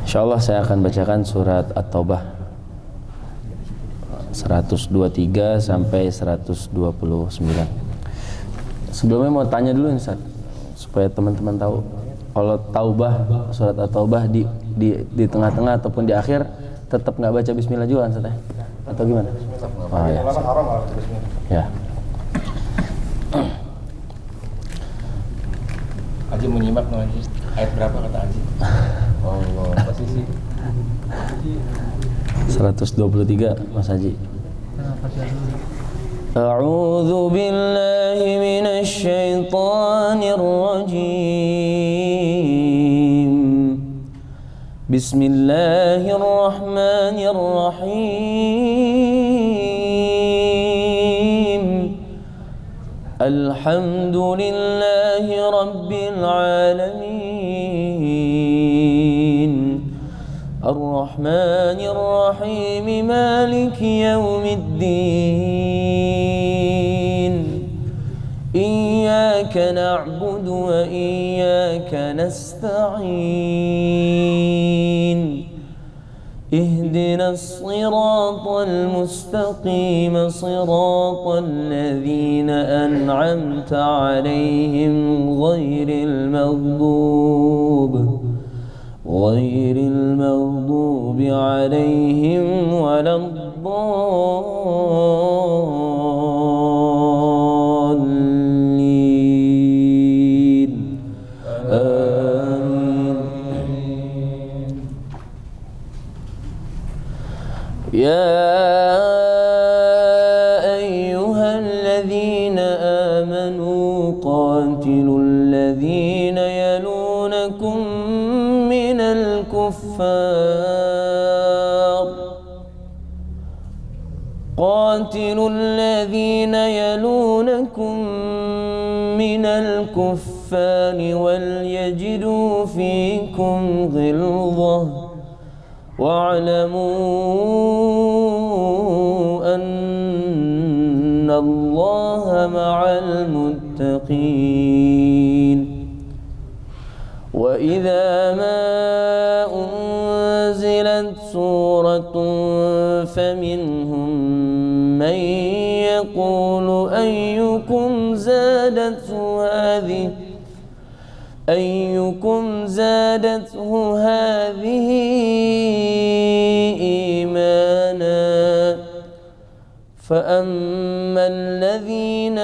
Insyaallah saya akan bacakan surat At-Taubah 123 sampai 129. Sebelumnya mau tanya dulu nih Ustaz, supaya teman-teman tahu. Kalau Taubah, surat At-Taubah di tengah-tengah ataupun di akhir tetap nggak baca bismillah juga Ustaz ya? Atau gimana? Oh, ya. Ya. Aji menyimak no Aji. Ayat berapa kata Aji? Allah, posisi 123 Mas Haji. A'udzu billahi minasy syaithanir rajim. Bismillahirrahmanirrahim. Alhamdulillahi rabbil alamin. Ar-Rahmanir Rahim, Maliki Yaumiddin. Iyyaka na'budu wa iyyaka nasta'in. Ihdinas siratal mustaqim, siratal ladzina an'amta 'alaihim ghairil maghdubi 'alaihim waladdallin. Amin. Ya ayyuhalladzina amanu qatilul ladzina yalunakum minal kuffar. قاتلوا الذين يلونكم من الكفار وليجدوا فيكم غلظة واعلموا أن الله مع المتقين. وإذا ما أنزلت سورة فمنهم من يقول أيكم زادته هذه إيمانا فأما الذين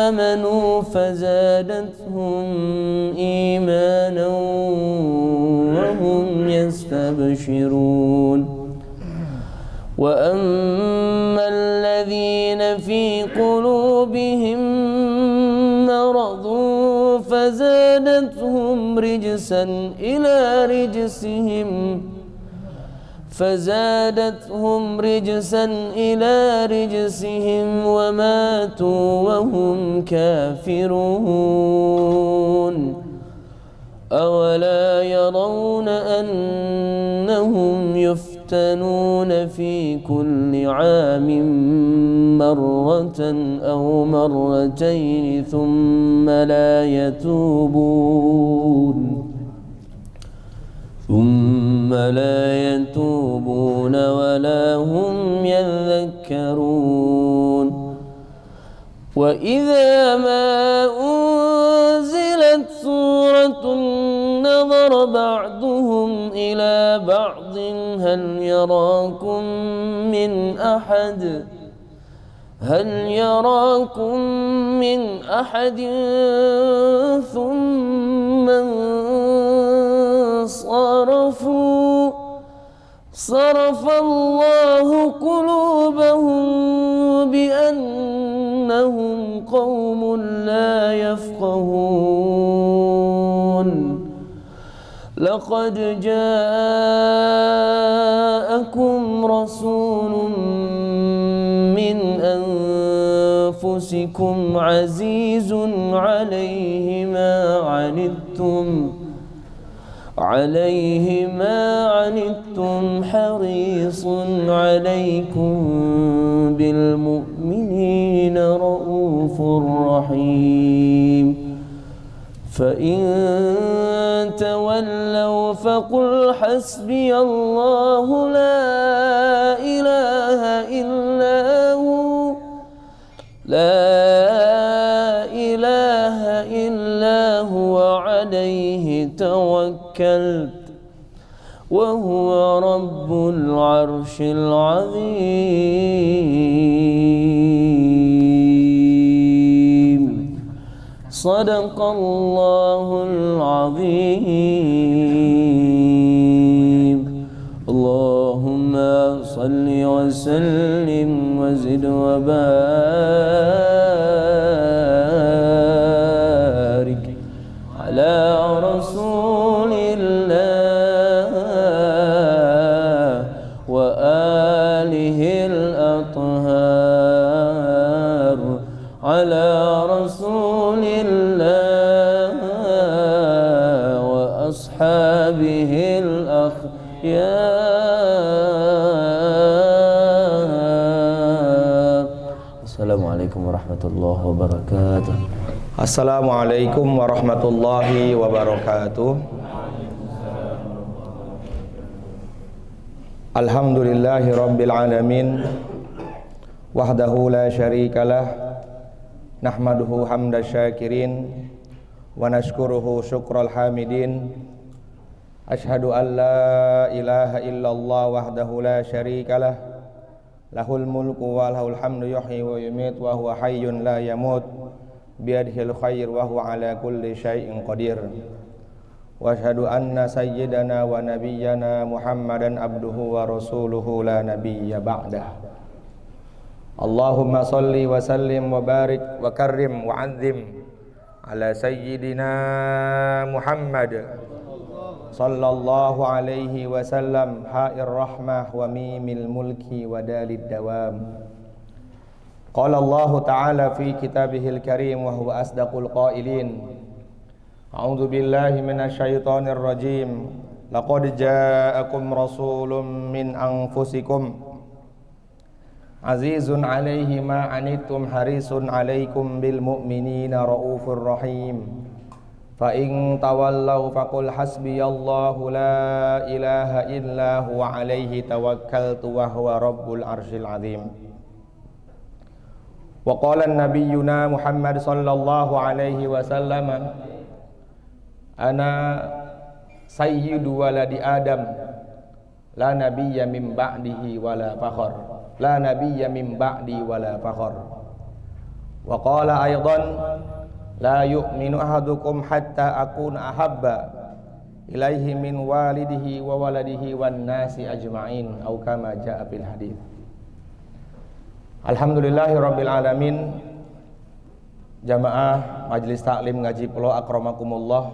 آمنوا فزادتهم إيمانا وهم يستبشرون. وأما الذين في قلوبهم مرض فزادتهم رجسا إلى رجسهم وماتوا وهم كافرون. أولا يرون أنهم يفتنون في كل عام مرة أو مرتين ثم لا يتوبون ولا هم يذكرون. وإذا ما أنزلت سورة نظر بعضهم إلى بعض هل يراكم من أحد ثم صرف الله قلوبهم بأنهم قوم لا يفقهون. لقد جاءكم رسول من أنفسكم عزيز عليه ما عنتم حريص عليكم بالمؤمنين رؤوف رحيم. فإن تولوا فقل حسبي الله لا إله إلا هو لا إله إلا هو عليه توكلت وهو رب العرش العظيم صدق الله العظيم اللهم صل وسلم وزد وبارك على رسول الله وآله الأطهار على رسول الله وأصحابه الأخيار. Assalamualaikum warahmatullahi wabarakatuh. Assalamualaikum warahmatullahi wabarakatuh. Alhamdulillahi rabbil alamin wahdahu la syarikalah nahmaduhu hamda syakirin wa nashkuruhu syukral hamidin ashhadu an la ilaha illallah wahdahu la syarikalah lahul mulku wa lahul hamdu yuhyi wa yumiit wa huwa hayyun la yamut biyadihil khair wa huwa ala kulli syai'in qadir wa ashhadu anna sayyidana wa nabiyyana Muhammadan abduhu wa rasuluhu la nabiyya ba'dah. Allahumma salli wa sallim wa barik wa karrim wa azim ala sayyidina Muhammad sallallahu alaihi wasallam ha'ir rahmah wa mimil mulki wa dalid dawam. Qala Allah ta'ala fi kitabihil karim wa huwa asdaqul qailin. A'udzu billahi minasyaitonir rajim. Laqad ja'akum rasulun min anfusikum azizun 'alaihi ma 'anittum harisun 'alaikum bil mu'minina raufur rahim. Fa in tawallaw faqul hasbiyallahu la ilaha illa huwa 'alaihi tawakkaltu wa huwa rabbul arsyil 'azim. Wa qala nabiyyuna Muhammad sallallahu alaihi wasallam ana sayyidu waladi Adam la nabiyya min ba'dihi wala fakhar la nabiyya min ba'di wala fakhar. Wa qala aidan la yu'minu ahadukum hatta akuna ahabba ilaihi min walidihi wa waladihi wan nasi ajma'in au kama jaa fil hadits. Alhamdulillahi rabbil alamin. Jamaah Majelis Taklim Ngaji Pulau akramakumullah.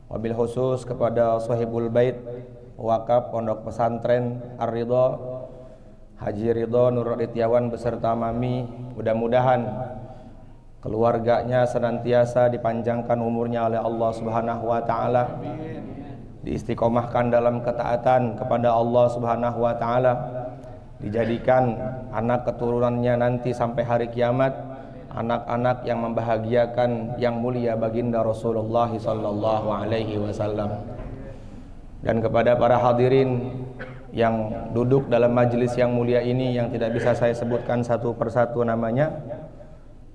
Wabil khusus kepada Sahibul Bait Wakaf Pondok Pesantren Ar-Ridha Haji Ridho Nur Adityawan beserta Mami, mudah-mudahan keluarganya senantiasa dipanjangkan umurnya oleh Allah Subhanahu wa taala, diistiqomahkan dalam ketaatan kepada Allah Subhanahu wa taala, dijadikan anak keturunannya nanti sampai hari kiamat anak-anak yang membahagiakan yang mulia baginda Rasulullah sallallahu alaihi wasallam. Dan kepada para hadirin yang duduk dalam majelis yang mulia ini yang tidak bisa saya sebutkan satu persatu namanya,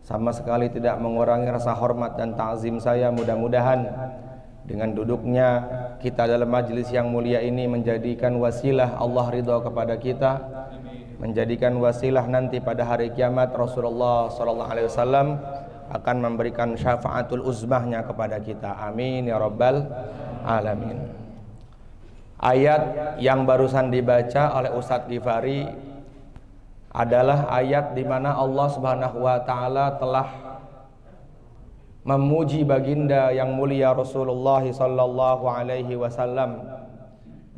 sama sekali tidak mengurangi rasa hormat dan ta'zim saya. Mudah-mudahan dengan duduknya kita dalam majelis yang mulia ini menjadikan wasilah Allah ridha kepada kita, menjadikan wasilah nanti pada hari kiamat Rasulullah sallallahu alaihi wasallam akan memberikan syafaatul uzmahnya kepada kita. Amin ya rabbal alamin. Ayat yang barusan dibaca oleh Ustadz Ghifari adalah ayat di mana Allah Subhanahu wa taala telah memuji baginda yang mulia Rasulullah sallallahu alaihi wasallam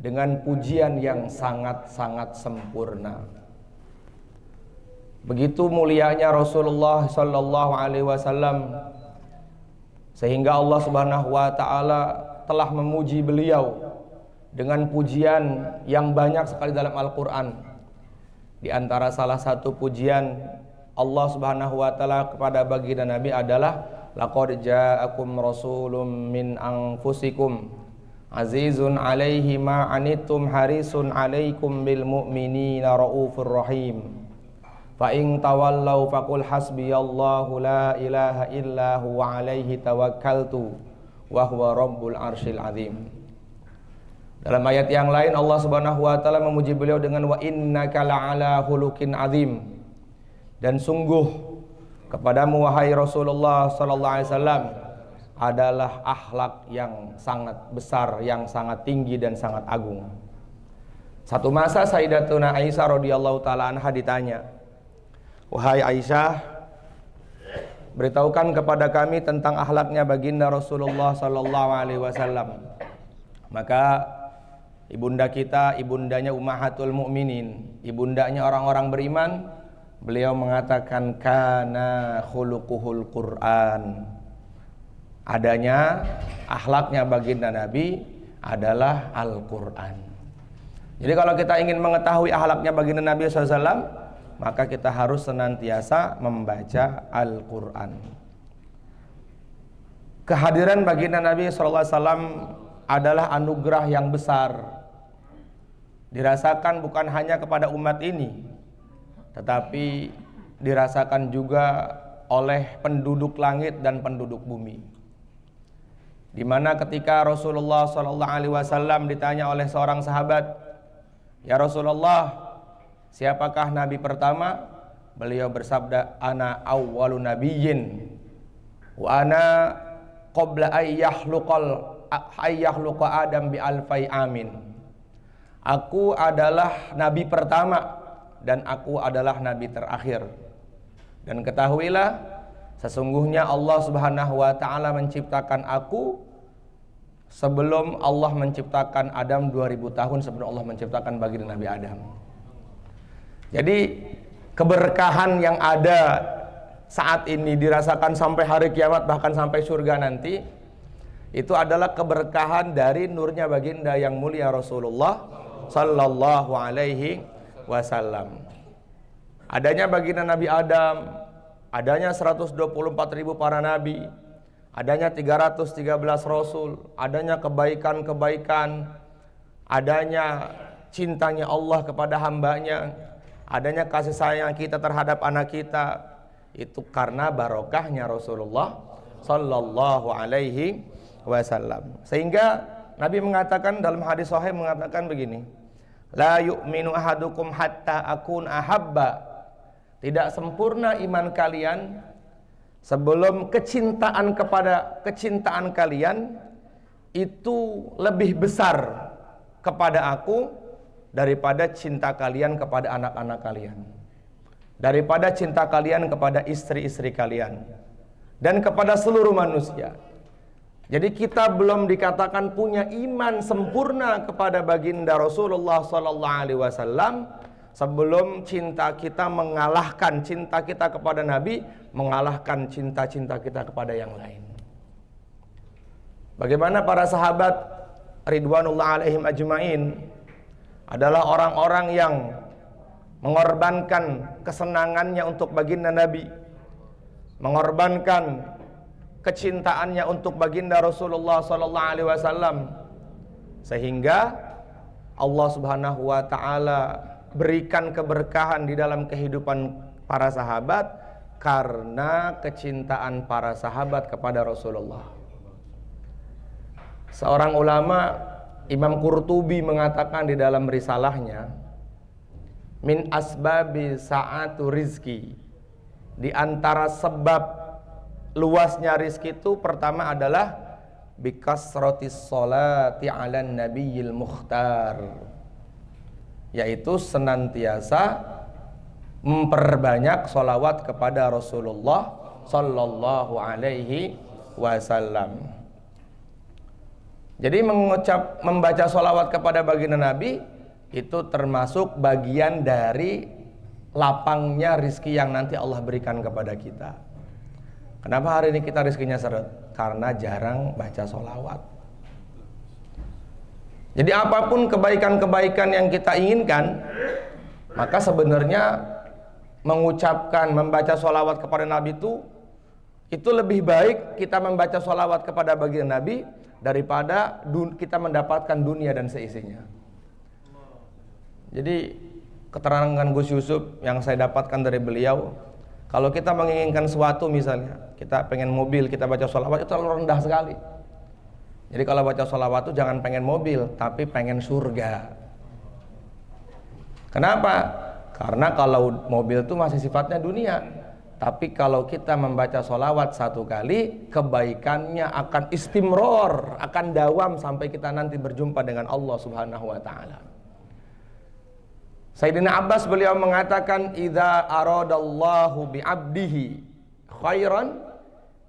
dengan pujian yang sangat-sangat sempurna. Begitu mulianya Rasulullah sallallahu alaihi wasallam sehingga Allah Subhanahu wa taala telah memuji beliau dengan pujian yang banyak sekali dalam Al-Qur'an. Di antara salah satu pujian Allah Subhanahu wa taala kepada baginda Nabi adalah laqad ja'akum rasulun min anfusikum azizun 'alaihi ma 'anittum harisun 'alaikum bil mu'minina raufur rahim. Fa in tawallaw faqul hasbiyallahu la ilaha illa huwa 'alaihi tawakkaltu wa huwa rabbul arsyil azim. Dalam ayat yang lain Allah Subhanahu wa taala memuji beliau dengan wa innaka la'ala khuluqin azim. Dan sungguh kepadamu wahai Rasulullah sallallahu alaihi wasallam adalah akhlak yang sangat besar, yang sangat tinggi dan sangat agung. Satu masa Sayyidatuna Aisyah radhiyallahu taala anha ditanya, "Wahai Aisyah, beritahukan kepada kami tentang akhlaknya baginda Rasulullah sallallahu alaihi wasallam." Maka ibunda kita, ibundanya Ummahatul Mukminin, ibundanya orang-orang beriman, beliau mengatakan kana khuluquhul Quran. Adanya akhlaknya baginda Nabi adalah Al-Quran. Jadi kalau kita ingin mengetahui akhlaknya baginda Nabi SAW, maka kita harus senantiasa membaca Al-Quran. Kehadiran baginda Nabi SAW adalah anugerah yang besar, dirasakan bukan hanya kepada umat ini, tetapi dirasakan juga oleh penduduk langit dan penduduk bumi. Di mana ketika Rasulullah SAW ditanya oleh seorang sahabat, "Ya Rasulullah, siapakah nabi pertama?" Beliau bersabda, "Ana awwalu nabiyyin wa ana qabla ayyahluqa Adam bi alfai amin." Aku adalah nabi pertama dan aku adalah nabi terakhir. Dan ketahuilah, sesungguhnya Allah Subhanahu wa taala menciptakan aku sebelum Allah menciptakan Adam 2000 tahun sebelum Allah menciptakan baginda Nabi Adam. Jadi keberkahan yang ada saat ini dirasakan sampai hari kiamat, bahkan sampai surga nanti, itu adalah keberkahan dari nurnya baginda yang mulia Rasulullah sallallahu alaihi wasallam. Adanya baginda Nabi Adam, adanya 124.000 para nabi, adanya 313 rasul, adanya kebaikan-kebaikan, adanya cintanya Allah kepada hambanya, adanya kasih sayang kita terhadap anak kita, itu karena barokahnya Rasulullah sallallahu alaihi wasallam. Sehingga Nabi mengatakan dalam hadis sahih mengatakan begini, la yu'minu ahadukum hatta akun ahabba. Tidak sempurna iman kalian sebelum kecintaan kalian itu lebih besar kepada aku daripada cinta kalian kepada anak-anak kalian, daripada cinta kalian kepada istri-istri kalian, dan kepada seluruh manusia. Jadi kita belum dikatakan punya iman sempurna kepada baginda Rasulullah SAW sebelum cinta kita mengalahkan cinta kita kepada Nabi, mengalahkan cinta-cinta kita kepada yang lain. Bagaimana para sahabat ridwanullah alaihim ajmain adalah orang-orang yang mengorbankan kesenangannya untuk baginda Nabi, mengorbankan kecintaannya untuk baginda Rasulullah SAW, sehingga Allah Subhanahu wa taala berikan keberkahan di dalam kehidupan para sahabat karena kecintaan para sahabat kepada Rasulullah. Seorang ulama, Imam Qurtubi, mengatakan di dalam risalahnya, min asbabi sa'atu rizki, di antara sebab luasnya rizki itu pertama adalah bikasratis sholati ala nabiyil mukhtar, yaitu senantiasa memperbanyak sholawat kepada Rasulullah sallallahu alaihi wasallam. Jadi membaca sholawat kepada baginda Nabi itu termasuk bagian dari lapangnya rizki yang nanti Allah berikan kepada kita. Kenapa hari ini kita rizkinya seret? Karena jarang baca sholawat. Jadi apapun kebaikan-kebaikan yang kita inginkan, maka sebenarnya mengucapkan, membaca sholawat kepada Nabi itu itu lebih baik kita membaca sholawat kepada baginda Nabi daripada kita mendapatkan dunia dan seisinya. Jadi keterangan Gus Yusuf yang saya dapatkan dari beliau, kalau kita menginginkan sesuatu, misalnya kita pengen mobil, kita baca sholawat, itu terlalu rendah sekali. Jadi kalau baca sholawat itu jangan pengen mobil, tapi pengen surga. Kenapa? Karena kalau mobil itu masih sifatnya dunia. Tapi kalau kita membaca sholawat satu kali, kebaikannya akan istimror, akan dawam sampai kita nanti berjumpa dengan Allah Subhanahu wa ta'ala. Sayyidina Abbas beliau mengatakan, idza aradallahu bi'abdihi khairan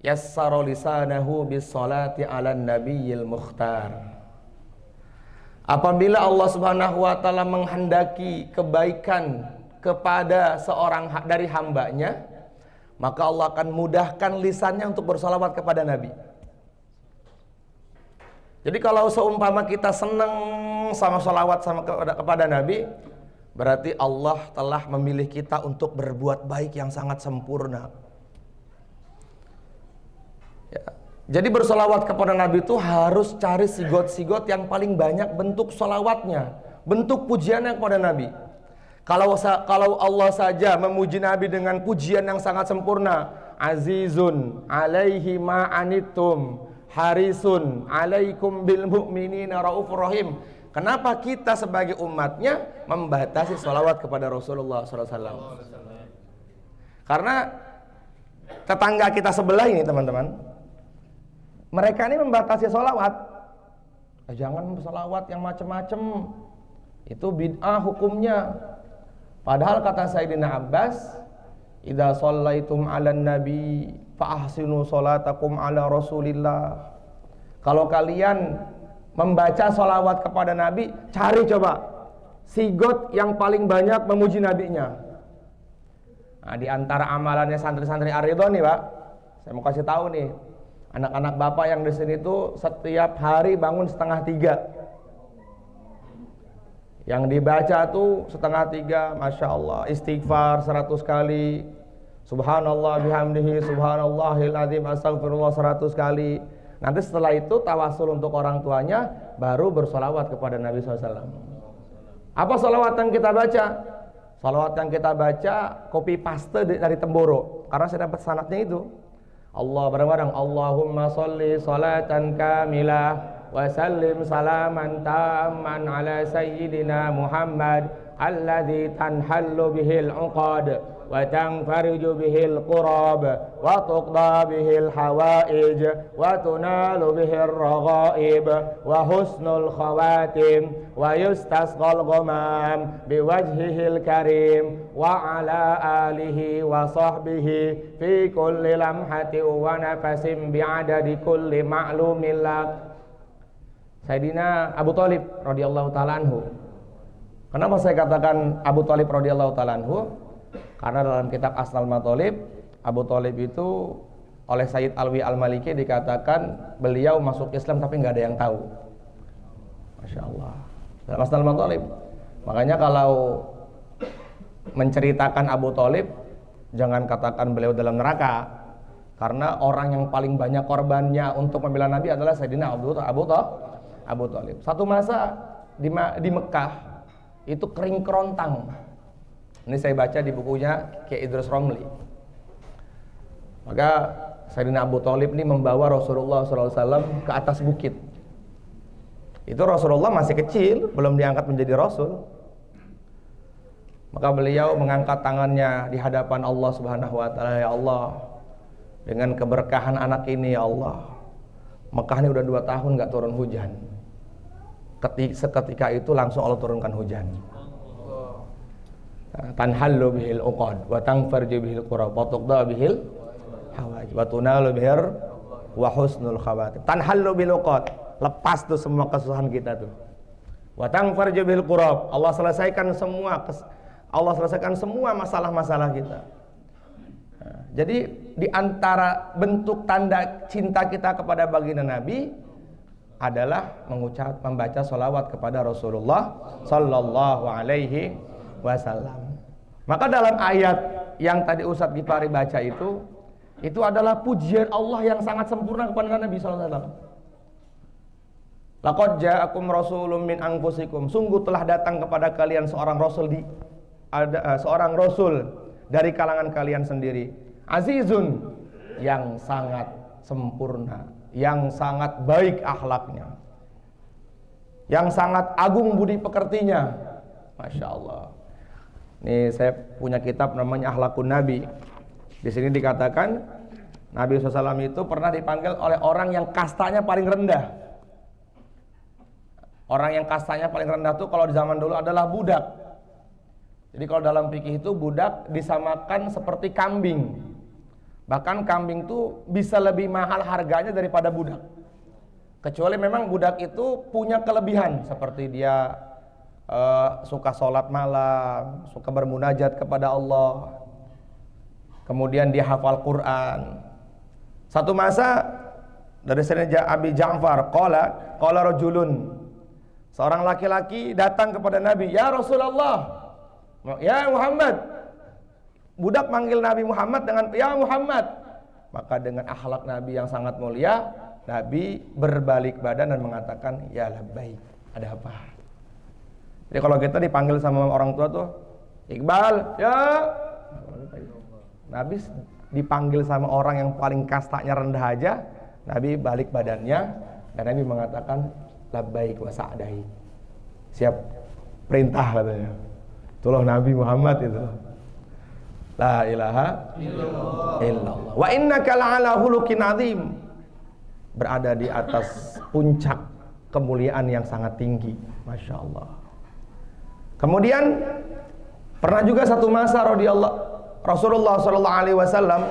yassara lisanahu bis salati 'alan nabiyil mukhtar. Apabila Allah Subhanahu wa ta'ala menghendaki kebaikan kepada seorang dari hambanya, maka Allah akan mudahkan lisannya untuk bersalawat kepada Nabi. Jadi kalau seumpama kita senang sama salawat kepada Nabi, berarti Allah telah memilih kita untuk berbuat baik yang sangat sempurna. Ya. Jadi bersalawat kepada Nabi itu harus cari sigot-sigot yang paling banyak bentuk salawatnya, bentuk pujiannya kepada Nabi. Kalau Allah saja memuji Nabi dengan pujian yang sangat sempurna, azizun alaihi ma anittum harisun alaikum bil mu'minina raufur rahim. Kenapa kita sebagai umatnya membatasi salawat kepada Rasulullah SAW? Karena tetangga kita sebelah ini, teman-teman, mereka ini membatasi salawat. Jangan salawat yang macam-macam, itu bid'ah hukumnya. Padahal kata Sayyidina Abbas, idza shallaitum 'alan nabi fa ahsinu sholatakum 'ala Rasulillah. Kalau kalian membaca sholawat kepada Nabi, cari coba sigot yang paling banyak memuji nabinya. Nah, di antara amalannya santri-santri Ar-Ridho nih, Pak, saya mau kasih tahu nih, anak-anak Bapak yang di sini tuh setiap hari bangun 2:30. Yang dibaca tuh 2:30, Masya Allah, istighfar 100 kali, subhanallah bihamdihi, subhanallahil azim, astagfirullah 100 kali. Nanti setelah itu tawasul untuk orang tuanya, baru bersolawat kepada Nabi SAW. Apa solawat yang kita baca? Solawat yang kita baca copy paste dari Temboro, karena saya dapat sanadnya itu. Allah bareng-bareng, Allahumma sholli sholatan kamilah wa sallim salaman tamman ala sayyidina Muhammad alladzi tanhallu bihil uqad wa tanfariju bihil qurab wa tuqda bihil hawaij wa tunalu bihir raghaib wa husnul khawatim wa yustasqal ghamam biwajhihil karim wa ala alihi wa sahbihi fi kulli lamhati wa nafasim bi'adadi kulli ma'lumin lak. Sayyidina Abu Thalib radhiyallahu ta'ala anhu. Kenapa saya katakan Abu Thalib radhiyallahu ta'ala anhu? Karena dalam kitab Asnal Mathalib, Abu Thalib itu oleh Sayyid Alwi Al-Maliki dikatakan beliau masuk Islam tapi nggak ada yang tahu. Masya Allah. Dalam Asnal Mathalib. Makanya kalau menceritakan Abu Thalib, jangan katakan beliau dalam neraka, karena orang yang paling banyak korbannya untuk membela Nabi adalah Sayyidina Abu Thalib. Satu masa di Mekah itu kering kerontang. Ini saya baca di bukunya Kiai Idrus Romli. Maka Sayyidina Abu Thalib ini membawa Rasulullah SAW ke atas bukit. Itu Rasulullah masih kecil, belum diangkat menjadi Rasul. Maka beliau mengangkat tangannya di hadapan Allah Subhanahu wa ta'ala. Ya Allah, dengan keberkahan anak ini, ya Allah, Mekah ini udah 2 tahun gak turun hujan. Seketika itu langsung Allah turunkan hujan. Tanhallu bihil uqad wa tanfarju bihil qurab wa tuqda bihil hawaij wa tunalu bihir wa husnul khawatim. Tanhallu bil uqad, lepas tuh semua kesusahan kita tuh. Wa tanfarju bihil qurab, Allah selesaikan semua masalah-masalah kita. Nah, jadi di antara bentuk tanda cinta kita kepada baginda Nabi adalah membaca sholawat kepada Rasulullah sallallahu alaihi wasallam. Maka dalam ayat yang tadi Ustadz Gifari baca itu, Itu adalah pujian Allah yang sangat sempurna kepada Nabi SAW. Laqad ja'akum rasulun min anfusikum. Sungguh telah datang kepada kalian seorang rasul seorang rasul dari kalangan kalian sendiri. Azizun, yang sangat sempurna, yang sangat baik akhlaknya, yang sangat agung budi pekertinya. Masya Allah. Nih saya punya kitab namanya Akhlakun Nabi. Di sini dikatakan Nabi SAW itu pernah dipanggil oleh orang yang kastanya paling rendah. Orang yang kastanya paling rendah itu kalau di zaman dulu adalah budak. Jadi kalau dalam fikih itu budak disamakan seperti kambing. Bahkan kambing itu bisa lebih mahal harganya daripada budak. Kecuali memang budak itu punya kelebihan, seperti dia suka sholat malam, suka bermunajat kepada Allah, kemudian dia hafal Quran. Satu masa dari sini Abi Ja'far qala rajulun, seorang laki-laki datang kepada Nabi, "Ya Rasulullah, ya Muhammad." Budak manggil Nabi Muhammad dengan "Ya Muhammad." Maka dengan akhlak Nabi yang sangat mulia, Nabi berbalik badan dan mengatakan, "Ya labbaik." Ada apa? Jadi kalau kita dipanggil sama orang tua tuh, "Iqbal, ya." Nabi dipanggil sama orang yang paling kastanya rendah aja, Nabi balik badannya dan Nabi mengatakan, "Labbaik wa sa'daik." Siap perintah katanya. Itulah Nabi Muhammad itu. La ilaha illallah. Wa innaka la'ala khuluqin azim. Berada di atas puncak kemuliaan yang sangat tinggi. Masya Allah. Kemudian pernah juga satu masa Rasulullah SAW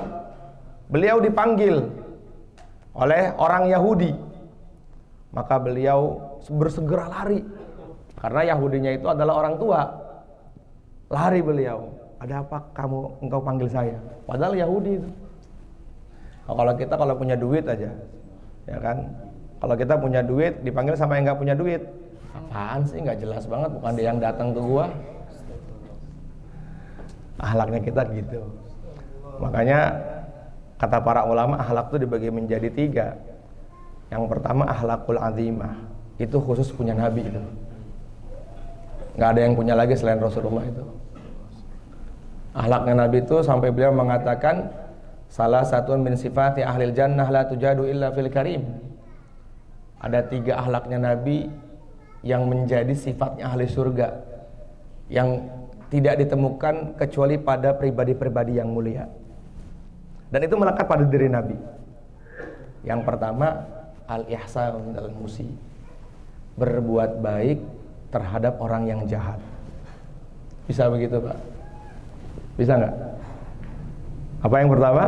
beliau dipanggil oleh orang Yahudi. Maka beliau bersegera lari, karena Yahudinya itu adalah orang tua. Lari beliau. "Ada apa engkau panggil saya?" Padahal Yahudi itu. Kalau kita punya duit aja, ya kan? Kalau kita punya duit dipanggil sama yang nggak punya duit, apaan sih, nggak jelas banget, bukan dia yang datang ke gua. Akhlaknya kita gitu. Makanya kata para ulama, akhlak itu dibagi menjadi 3. Yang pertama akhlakul azimah, itu khusus punya Nabi itu. Nggak ada yang punya lagi selain Rasulullah itu. Akhlaknya Nabi itu sampai beliau mengatakan, salah satu min sifati ahlil jannah la tujadu illa fil karim. Ada 3 akhlaknya Nabi yang menjadi sifatnya ahli surga, yang tidak ditemukan kecuali pada pribadi-pribadi yang mulia. Dan itu melekat pada diri Nabi. Yang pertama, al-ihsan minal musi, berbuat baik terhadap orang yang jahat. Bisa begitu, Pak? Bisa nggak? Apa yang pertama?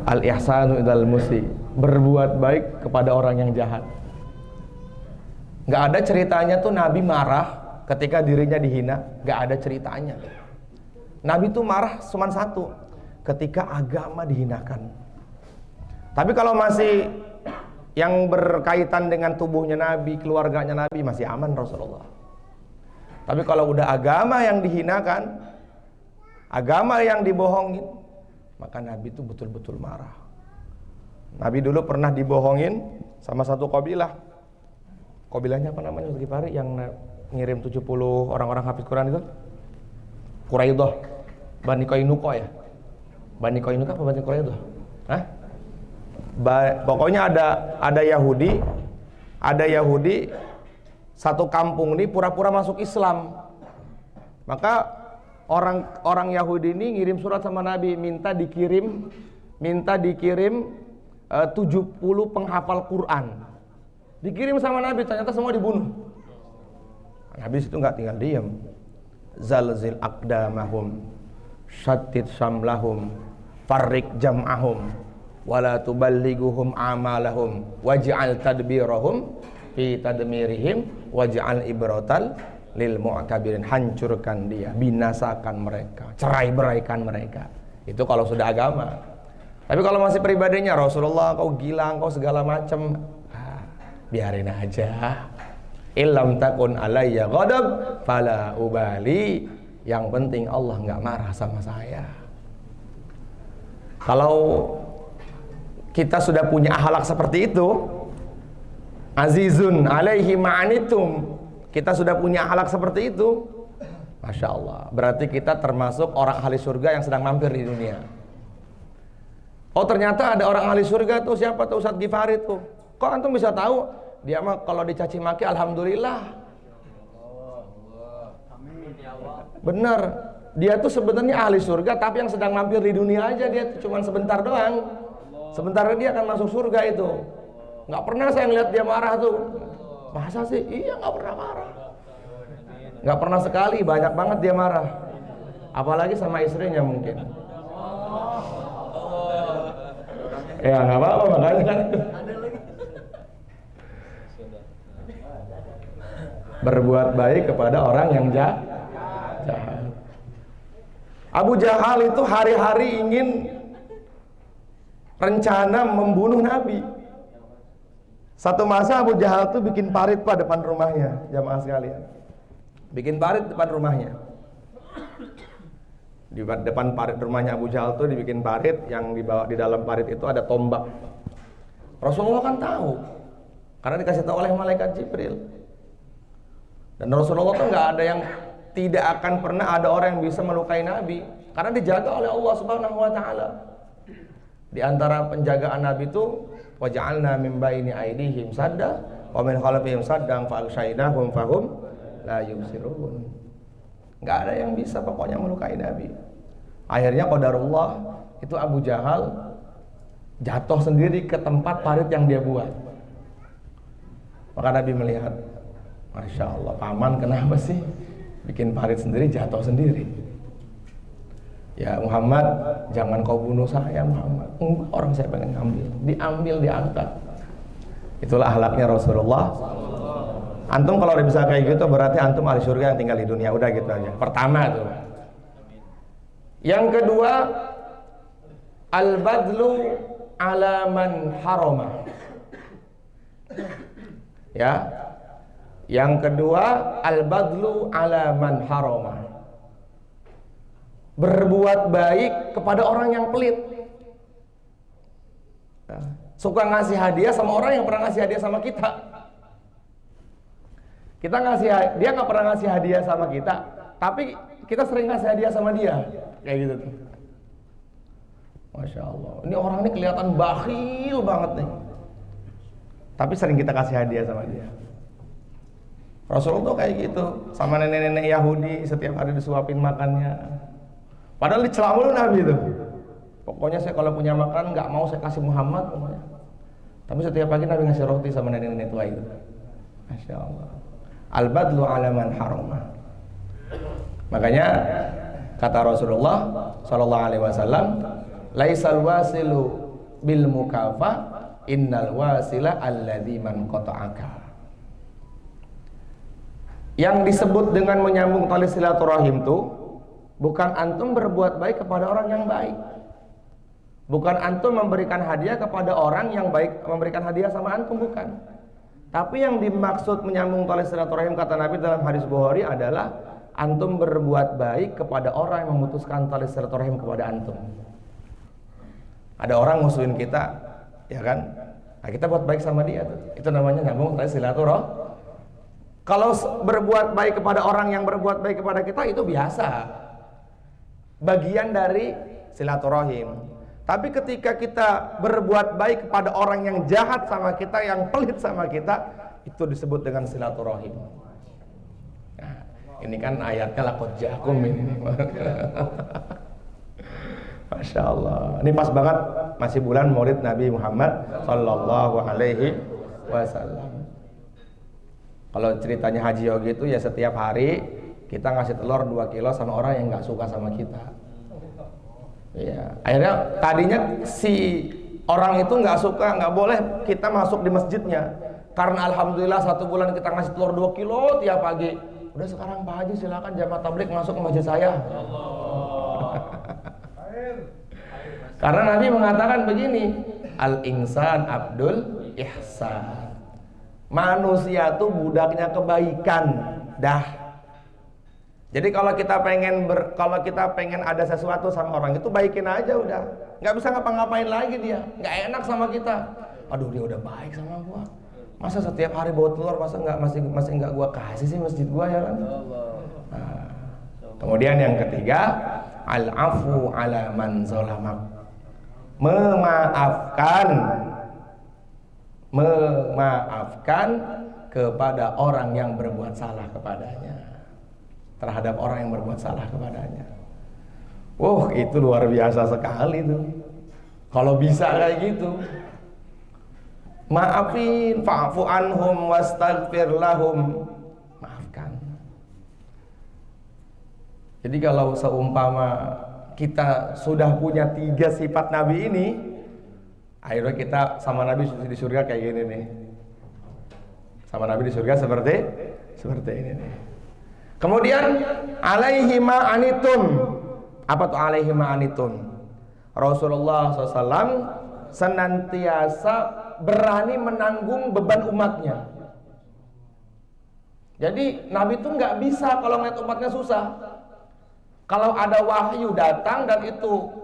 Al-ihsanu minal musi, berbuat baik kepada orang yang jahat. Nggak ada ceritanya tuh Nabi marah ketika dirinya dihina, nggak ada ceritanya. Nabi tuh marah cuma satu, ketika agama dihinakan. Tapi kalau masih yang berkaitan dengan tubuhnya Nabi, keluarganya Nabi, masih aman Rasulullah. Tapi kalau udah agama yang dihinakan, agama yang dibohongin, maka Nabi itu betul-betul marah. Nabi dulu pernah dibohongin sama satu kabilah. Kabilahnya apa namanya, Ustaz Gifari, yang ngirim 70 orang-orang hafiz Quran itu? Quraidah, Bani Qainuqa ya? Bani Qainuqa apa Bani Quraidah? Hah? Pokoknya ada Yahudi satu kampung ini pura-pura masuk Islam. Maka orang Yahudi ini ngirim surat sama Nabi, minta dikirim 70 penghafal Quran. Dikirim sama Nabi, ternyata semua dibunuh. Nabi itu nggak tinggal diam. Zalzil aqdamahum, syattid syamlahum, farrik jam'ahum, wala tuballighuhum amalahum, waj'al tadbirahum fi tadmirihim, waj'al ibratal lil mu'tabirin. Hancurkan dia, binasakan mereka, cerai-beraikan mereka. Itu kalau sudah agama. Tapi kalau masih pribadinya, Rasulullah kau gila, kau segala macam, biarin aja. Illam takun alayya ghadab fala ubali. Yang penting Allah nggak marah sama saya. Kalau kita sudah punya akhlak seperti itu, azizun alaihi ma'anitum, kita sudah punya akhlak seperti itu, Masya Allah, berarti kita termasuk orang ahli surga yang sedang mampir di dunia. Oh ternyata ada orang ahli surga tuh, siapa tuh? Ustadz Gifari tuh. Kok antum bisa tahu? Dia mah kalau dicaci maki alhamdulillah. Bener, dia tuh sebenarnya ahli surga tapi yang sedang mampir di dunia aja, dia cuma sebentar doang. Sebentar dia akan masuk surga itu. Nggak pernah saya ngeliat dia marah tuh. Masa sih? Iya, nggak pernah marah. Nggak pernah sekali, banyak banget dia marah. Apalagi sama istrinya mungkin. Ya nggak apa-apa, makanya kan. Berbuat baik kepada orang yang jahat. Abu Jahal itu hari-hari ingin rencana membunuh Nabi. Satu masa Abu Jahal tuh bikin parit pada depan rumahnya, jamaah sekalian. Bikin parit depan rumahnya. Di depan parit rumahnya Abu Jahal tuh dibikin parit, yang dibawa di dalam parit itu ada tombak. Rasulullah kan tahu, karena dikasih tahu oleh malaikat Jibril. Dan Rasulullah tuh nggak ada yang, tidak akan pernah ada orang yang bisa melukai Nabi, karena dijaga oleh Allah Subhanahu Wa Taala. Di antara penjagaan Nabi itu, waja'alna min baini aydihim sadda wa min khalfihim saddan fa aghshaynahum fahum la yubsirun. Nggak ada yang bisa pokoknya melukai Nabi. Akhirnya qadarullah, itu Abu Jahal jatuh sendiri ke tempat parit yang dia buat. Maka Nabi melihat, Masya Allah, paman kenapa sih bikin parit sendiri, jatuh sendiri? Ya Muhammad, jangan kau bunuh saya Muhammad. Enggak, orang saya pengen ambil. Diambil, diangkat. Itulah akhlaknya Rasulullah. Antum kalau udah bisa kayak gitu, berarti antum ahli surga yang tinggal di dunia. Udah gitu aja. Pertama tuh. Yang kedua, al-badlu ala man harama. Ya. Yang kedua, al-badlu ala man harama. Berbuat baik kepada orang yang pelit. Suka ngasih hadiah sama orang yang pernah ngasih hadiah sama kita. Kita ngasih, dia nggak pernah ngasih hadiah sama kita, tapi kita sering ngasih hadiah sama dia, kayak gitu tuh. Masya Allah, ini orang ini kelihatan bakhil banget nih, tapi sering kita kasih hadiah sama dia. Rasulullah tuh kayak gitu, sama nenek-nenek Yahudi, setiap hari disuapin makannya. Padahal dicela mulu Nabi itu. Pokoknya saya kalau punya makanan nggak mau saya kasih Muhammad pokoknya. Tapi setiap pagi Nabi ngasih roti sama nenek-nenek tua itu. Masya Allah. Al-badlu ala man harama. Makanya kata Rasulullah sallallahu alaihi wasallam, laisal wasilu bil mukafa, innal wasila alladzi man qata'aka. Yang disebut dengan menyambung tali silaturahim itu bukan antum berbuat baik kepada orang yang baik. Bukan antum memberikan hadiah kepada orang yang baik, memberikan hadiah sama antum, bukan. Tapi yang dimaksud menyambung tali silaturahim kata Nabi dalam hadis Bukhari adalah antum berbuat baik kepada orang yang memutuskan tali silaturahim kepada antum. Ada orang musuhin kita, ya kan? Nah, kita buat baik sama dia tuh. Itu namanya nyambung tali silaturahim. Kalau berbuat baik kepada orang yang berbuat baik kepada kita itu biasa, bagian dari silaturahim. Tapi ketika kita berbuat baik kepada orang yang jahat sama kita, yang pelit sama kita, itu disebut dengan silaturahim. Nah, ini kan ayatnya laqad ja'akum ini. Masya Allah. Ini pas banget, masih bulan Maulid Nabi Muhammad Sallallahu Alaihi Wasallam. Kalau ceritanya Haji Yogi itu ya setiap hari kita ngasih telur 2 kilo sama orang yang nggak suka sama kita. Ya, akhirnya tadinya si orang itu nggak suka, nggak boleh kita masuk di masjidnya. Karena alhamdulillah 1 bulan kita ngasih telur 2 kilo tiap pagi. Udah sekarang Pak Haji silakan jamaah tabligh masuk ke masjid saya. Karena Nabi mengatakan begini, al-insan abdul ihsan. Manusia itu budaknya kebaikan. Dah. Jadi kalau kita pengen ada sesuatu sama orang itu baikin aja udah. Nggak bisa ngapa-ngapain lagi dia. Nggak enak sama kita. Aduh dia udah baik sama gua. Masa setiap hari bawa telur masih nggak gua kasih sih masjid gua ya kan? Nah, kemudian yang ketiga, al-afu ala man zalamak. Memaafkan kepada orang yang berbuat salah kepadanya. Terhadap orang yang berbuat salah kepadanya. Itu luar biasa sekali tuh. Kalau bisa kayak gitu. Maafin, fa'fu anhum wastaghfir lahum. Maafkan. Jadi kalau seumpama kita sudah punya 3 sifat Nabi ini, akhirnya kita sama Nabi di surga kayak gini nih. Sama Nabi di surga seperti ini nih. Kemudian alaihi ma anitum. Apa tuh alaihi ma anitum? Rasulullah SAW senantiasa berani menanggung beban umatnya. Jadi Nabi itu nggak bisa kalau ngeliat umatnya susah. Kalau ada wahyu datang dan itu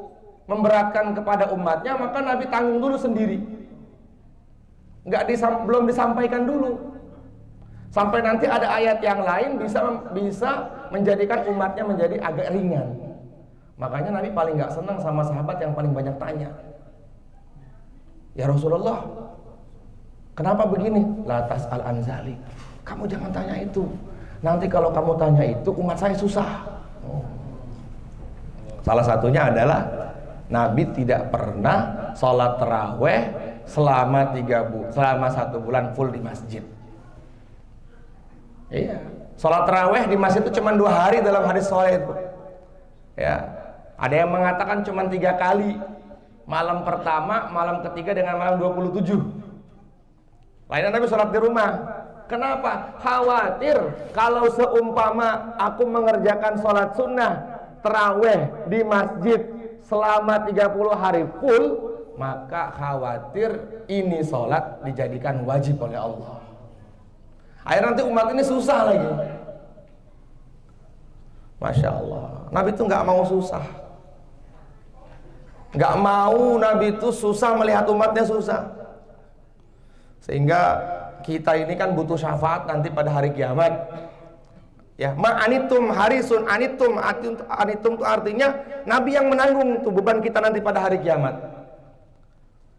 memberatkan kepada umatnya, maka Nabi tanggung dulu sendiri. Belum disampaikan dulu. Sampai nanti ada ayat yang lain bisa menjadikan umatnya menjadi agak ringan. Makanya Nabi paling gak senang sama sahabat yang paling banyak tanya. Ya Rasulullah, kenapa begini? La tas'al anzali. Kamu jangan tanya itu. Nanti kalau kamu tanya itu umat saya susah. Salah satunya adalah Nabi tidak pernah sholat taraweh selama 1 bulan full di masjid. Iya, sholat taraweh di masjid itu cuma 2 hari dalam hadis sahih itu. Ya, ada yang mengatakan cuma 3 kali. Malam pertama, malam ketiga dengan malam 27. Lainnya Nabi sholat di rumah. Kenapa? Khawatir kalau seumpama aku mengerjakan sholat sunnah taraweh di masjid selama 30 hari full, maka khawatir ini sholat dijadikan wajib oleh Allah. Akhirnya nanti umat ini susah lagi. Masya Allah, Nabi itu nggak mau susah. Nggak mau Nabi itu susah melihat umatnya susah. Sehingga kita ini kan butuh syafaat nanti pada hari kiamat. Ya, ma'anitum harisun anitum itu artinya Nabi yang menanggung tuh beban kita nanti pada hari kiamat.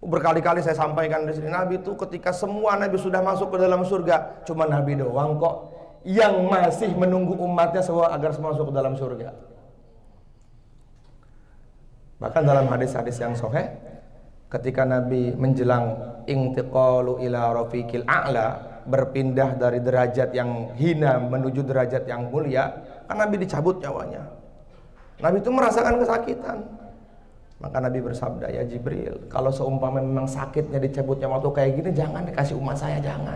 Berkali-kali saya sampaikan di sini, Nabi itu ketika semua Nabi sudah masuk ke dalam surga, cuma Nabi doang kok yang masih menunggu umatnya semua agar masuk ke dalam surga. Bahkan dalam hadis-hadis yang sahih, ketika Nabi menjelang intiqalu ila rafiqil a'la, berpindah dari derajat yang hina menuju derajat yang mulia, kan Nabi dicabut nyawanya. Nabi itu merasakan kesakitan. Maka Nabi bersabda, ya Jibril, kalau seumpama memang sakitnya dicabut nyawa tuh kayak gini, jangan dikasih umat saya, jangan.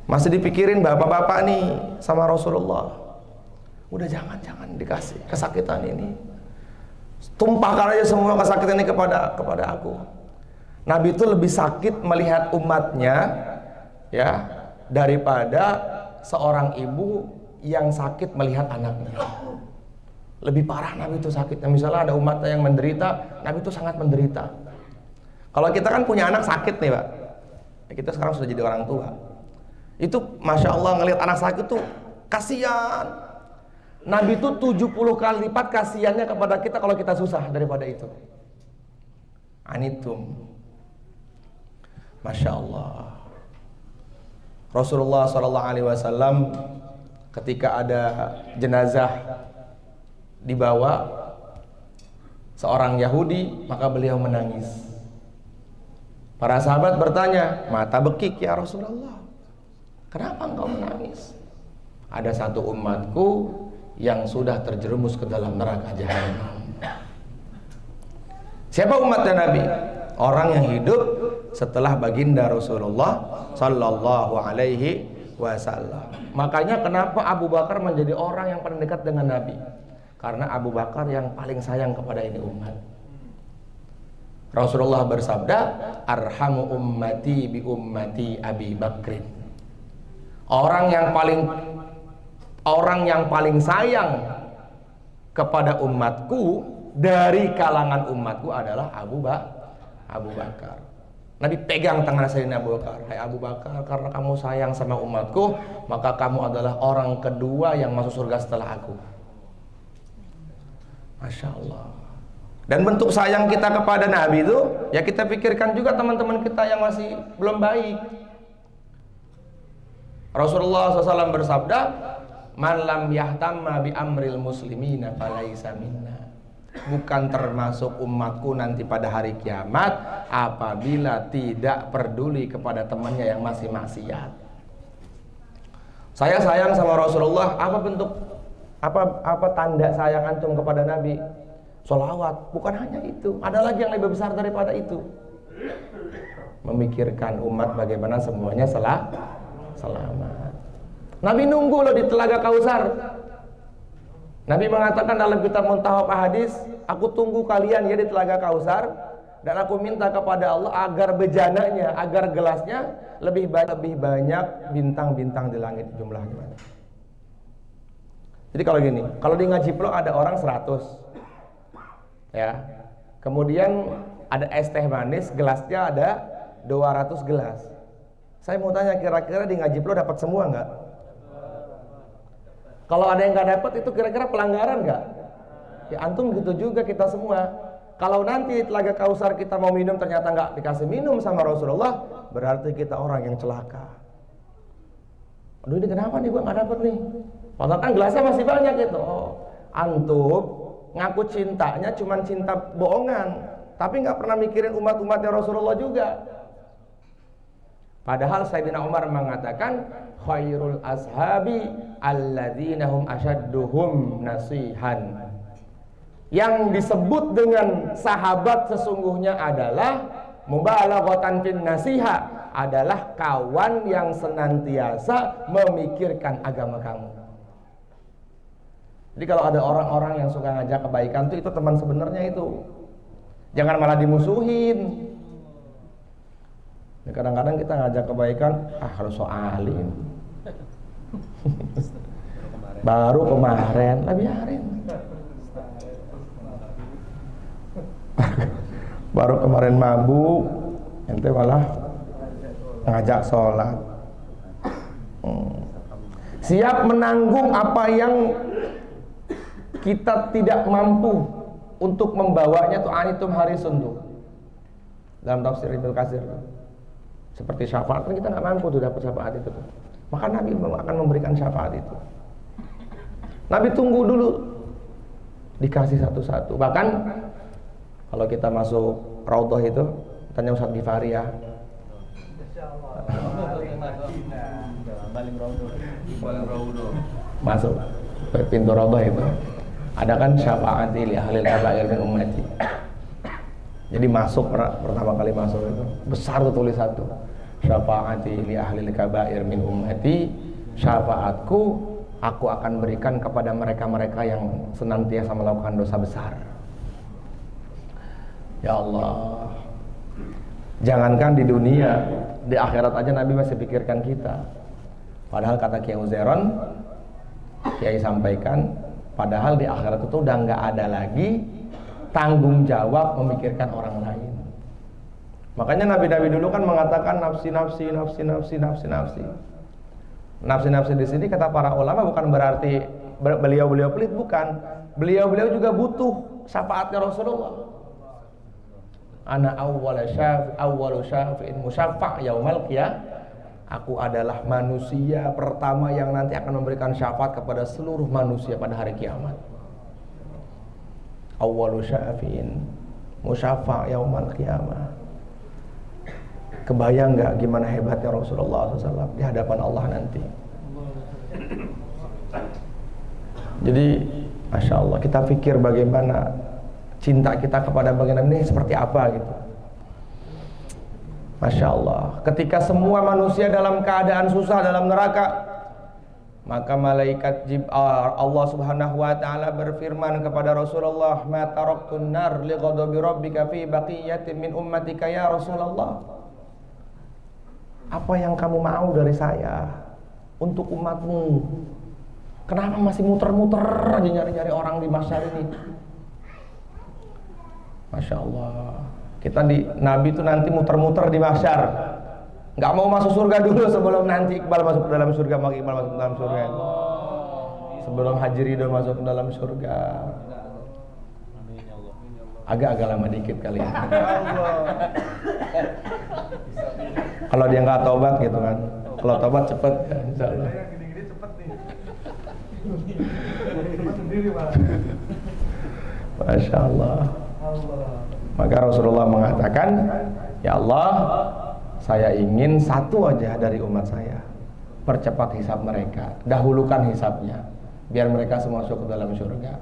Masih dipikirin bapak-bapak nih sama Rasulullah. Udah jangan dikasih kesakitan ini. Tumpahkan aja semua kesakitan ini kepada aku. Nabi itu lebih sakit melihat umatnya ya daripada seorang ibu yang sakit melihat anaknya. Lebih parah Nabi itu sakitnya. Misalnya ada umatnya yang menderita, Nabi itu sangat menderita. Kalau kita kan punya anak sakit nih Pak, ya, kita sekarang sudah jadi orang tua. Itu Masya Allah ngelihat anak sakit tuh kasihan. Nabi itu 70 kali lipat kasihannya kepada kita kalau kita susah daripada itu. Anitum. Masya Allah. Rasulullah SAW ketika ada jenazah dibawa seorang Yahudi, maka beliau menangis. Para sahabat bertanya, mata bekik ya Rasulullah, kenapa engkau menangis? Ada satu umatku yang sudah terjerumus ke dalam neraka jahanam. Siapa umatnya Nabi? Orang yang hidup setelah baginda Rasulullah Sallallahu Alaihi Wasallam. Makanya kenapa Abu Bakar menjadi orang yang paling dekat dengan Nabi? Karena Abu Bakar yang paling sayang kepada ini umat. Rasulullah bersabda, arhamu ummati bi ummati Abi Bakrin. orang yang paling sayang kepada umatku dari kalangan umatku adalah Abu Bakar. Nabi pegang tangan Sayyidina Abu Bakar. Hai Abu Bakar, karena kamu sayang sama umatku, maka kamu adalah orang kedua yang masuk surga setelah aku. Masya Allah. Dan bentuk sayang kita kepada Nabi itu, ya kita pikirkan juga teman-teman kita yang masih belum baik. Rasulullah SAW bersabda, "Man lam yahtamma bi amril muslimina falaisa minna." Bukan termasuk umatku nanti pada hari kiamat apabila tidak peduli kepada temannya yang masih maksiat. Saya sayang sama Rasulullah. Apa bentuk apa tanda sayang antum kepada Nabi? Sholawat. Bukan hanya itu, ada lagi yang lebih besar daripada itu. Memikirkan umat bagaimana semuanya selamat. Nabi nunggu loh di Telaga Kausar. Nabi mengatakan dalam kitab Muntahab Ahadits, aku tunggu kalian ya di Telaga Kausar, dan aku minta kepada Allah agar bejananya, agar gelasnya lebih banyak bintang-bintang di langit jumlahnya. Jadi kalau gini, kalau di Ngaji Plok ada orang 100, ya, kemudian ada es teh manis, gelasnya ada 200 gelas. Saya mau tanya, kira-kira di Ngaji Plok dapat semua nggak? Kalau ada yang nggak dapat, itu kira-kira pelanggaran nggak? Ya antum gitu juga kita semua. Kalau nanti Telaga Kausar kita mau minum ternyata nggak dikasih minum sama Rasulullah, berarti kita orang yang celaka. Aduh, ini kenapa nih gua nggak dapat nih? Padahal kan gelasnya masih banyak gitu. Oh, antum ngaku cintanya cuman cinta bohongan, tapi nggak pernah mikirin umat-umatnya Rasulullah juga. Padahal Sayyidina Umar mengatakan khairul ashabi alladzina hum asyadduhum nasihan. Yang disebut dengan sahabat sesungguhnya adalah mubalaghatan fin nasiha, adalah kawan yang senantiasa memikirkan agama kamu. Jadi kalau ada orang-orang yang suka ngajak kebaikan itu teman sebenarnya itu. Jangan malah dimusuhin. Kadang-kadang kita ngajak kebaikan, harus so alim. Baru kemarin, lah biarin. Baru kemarin mabuk, ente malah ngajak sholat. Siap menanggung apa yang kita tidak mampu untuk membawanya tuh anitum harisun tuh. Dalam tafsir Ibnu Katsir. Seperti syafaat kan kita nggak mampu tuh dapat syafaat itu tuh. Maka Nabi akan memberikan syafaat itu. Nabi tunggu dulu dikasih satu-satu. Bahkan kalau kita masuk Raudhah itu, tanya Ustaz Gifari ya. Masuk pintu Raudhah itu. Ada kan syafaat li ahli al-kabair min ummati. Jadi masuk pertama kali masuk itu besar tuh tulis satu. Syafaati li ahli al-kabair min ummati, syafaatku aku akan berikan kepada mereka-mereka yang senantiasa melakukan dosa besar. Ya Allah. Jangankan di dunia, di akhirat aja Nabi masih pikirkan kita. Padahal kata Kiai Uzairon, Kiai sampaikan, padahal di akhirat itu udah nggak ada lagi tanggung jawab memikirkan orang lain. Makanya nabi-nabi dulu kan mengatakan nafsi. Nafsi di sini kata para ulama bukan berarti beliau pelit, bukan. Beliau juga butuh syafaatnya Rasulullah. Ana awwalu syafi'in musaffa' yaumal qiyamah. Aku adalah manusia pertama yang nanti akan memberikan syafaat kepada seluruh manusia pada hari kiamat. Awwalu syafi'in musaffa' yaumal qiyamah. Kebayang nggak gimana hebatnya Rasulullah SAW di hadapan Allah nanti. Jadi Masya Allah, kita pikir bagaimana cinta kita kepada baginda ini seperti apa gitu. Masya Allah, ketika semua manusia dalam keadaan susah dalam neraka, maka malaikat Allah Subhanahu wa taala berfirman kepada Rasulullah, "Ma taraktun nar li ghadabi rabbika fi baqiyatin min ummatika ya Rasulullah." Apa yang kamu mau dari saya untuk umatmu? Kenapa masih muter-muter aja nyari-nyari orang di mahsyar ini? Masya Allah. Kita di Nabi itu nanti muter-muter di mahsyar. Nggak mau masuk surga dulu sebelum nanti Iqbal masuk ke dalam surga. Mau Iqbal masuk ke dalam surga. Sebelum Haji Ridho masuk ke dalam surga. Agak-agak lama dikit kali ya. Kalau dia nggak tobat gitu kan. Kalau tobat cepet ya, insya Allah. Masya Allah. Maka Rasulullah mengatakan, ya Allah, saya ingin satu aja dari umat saya, percepat hisab mereka, dahulukan hisabnya, biar mereka semua masuk ke dalam surga.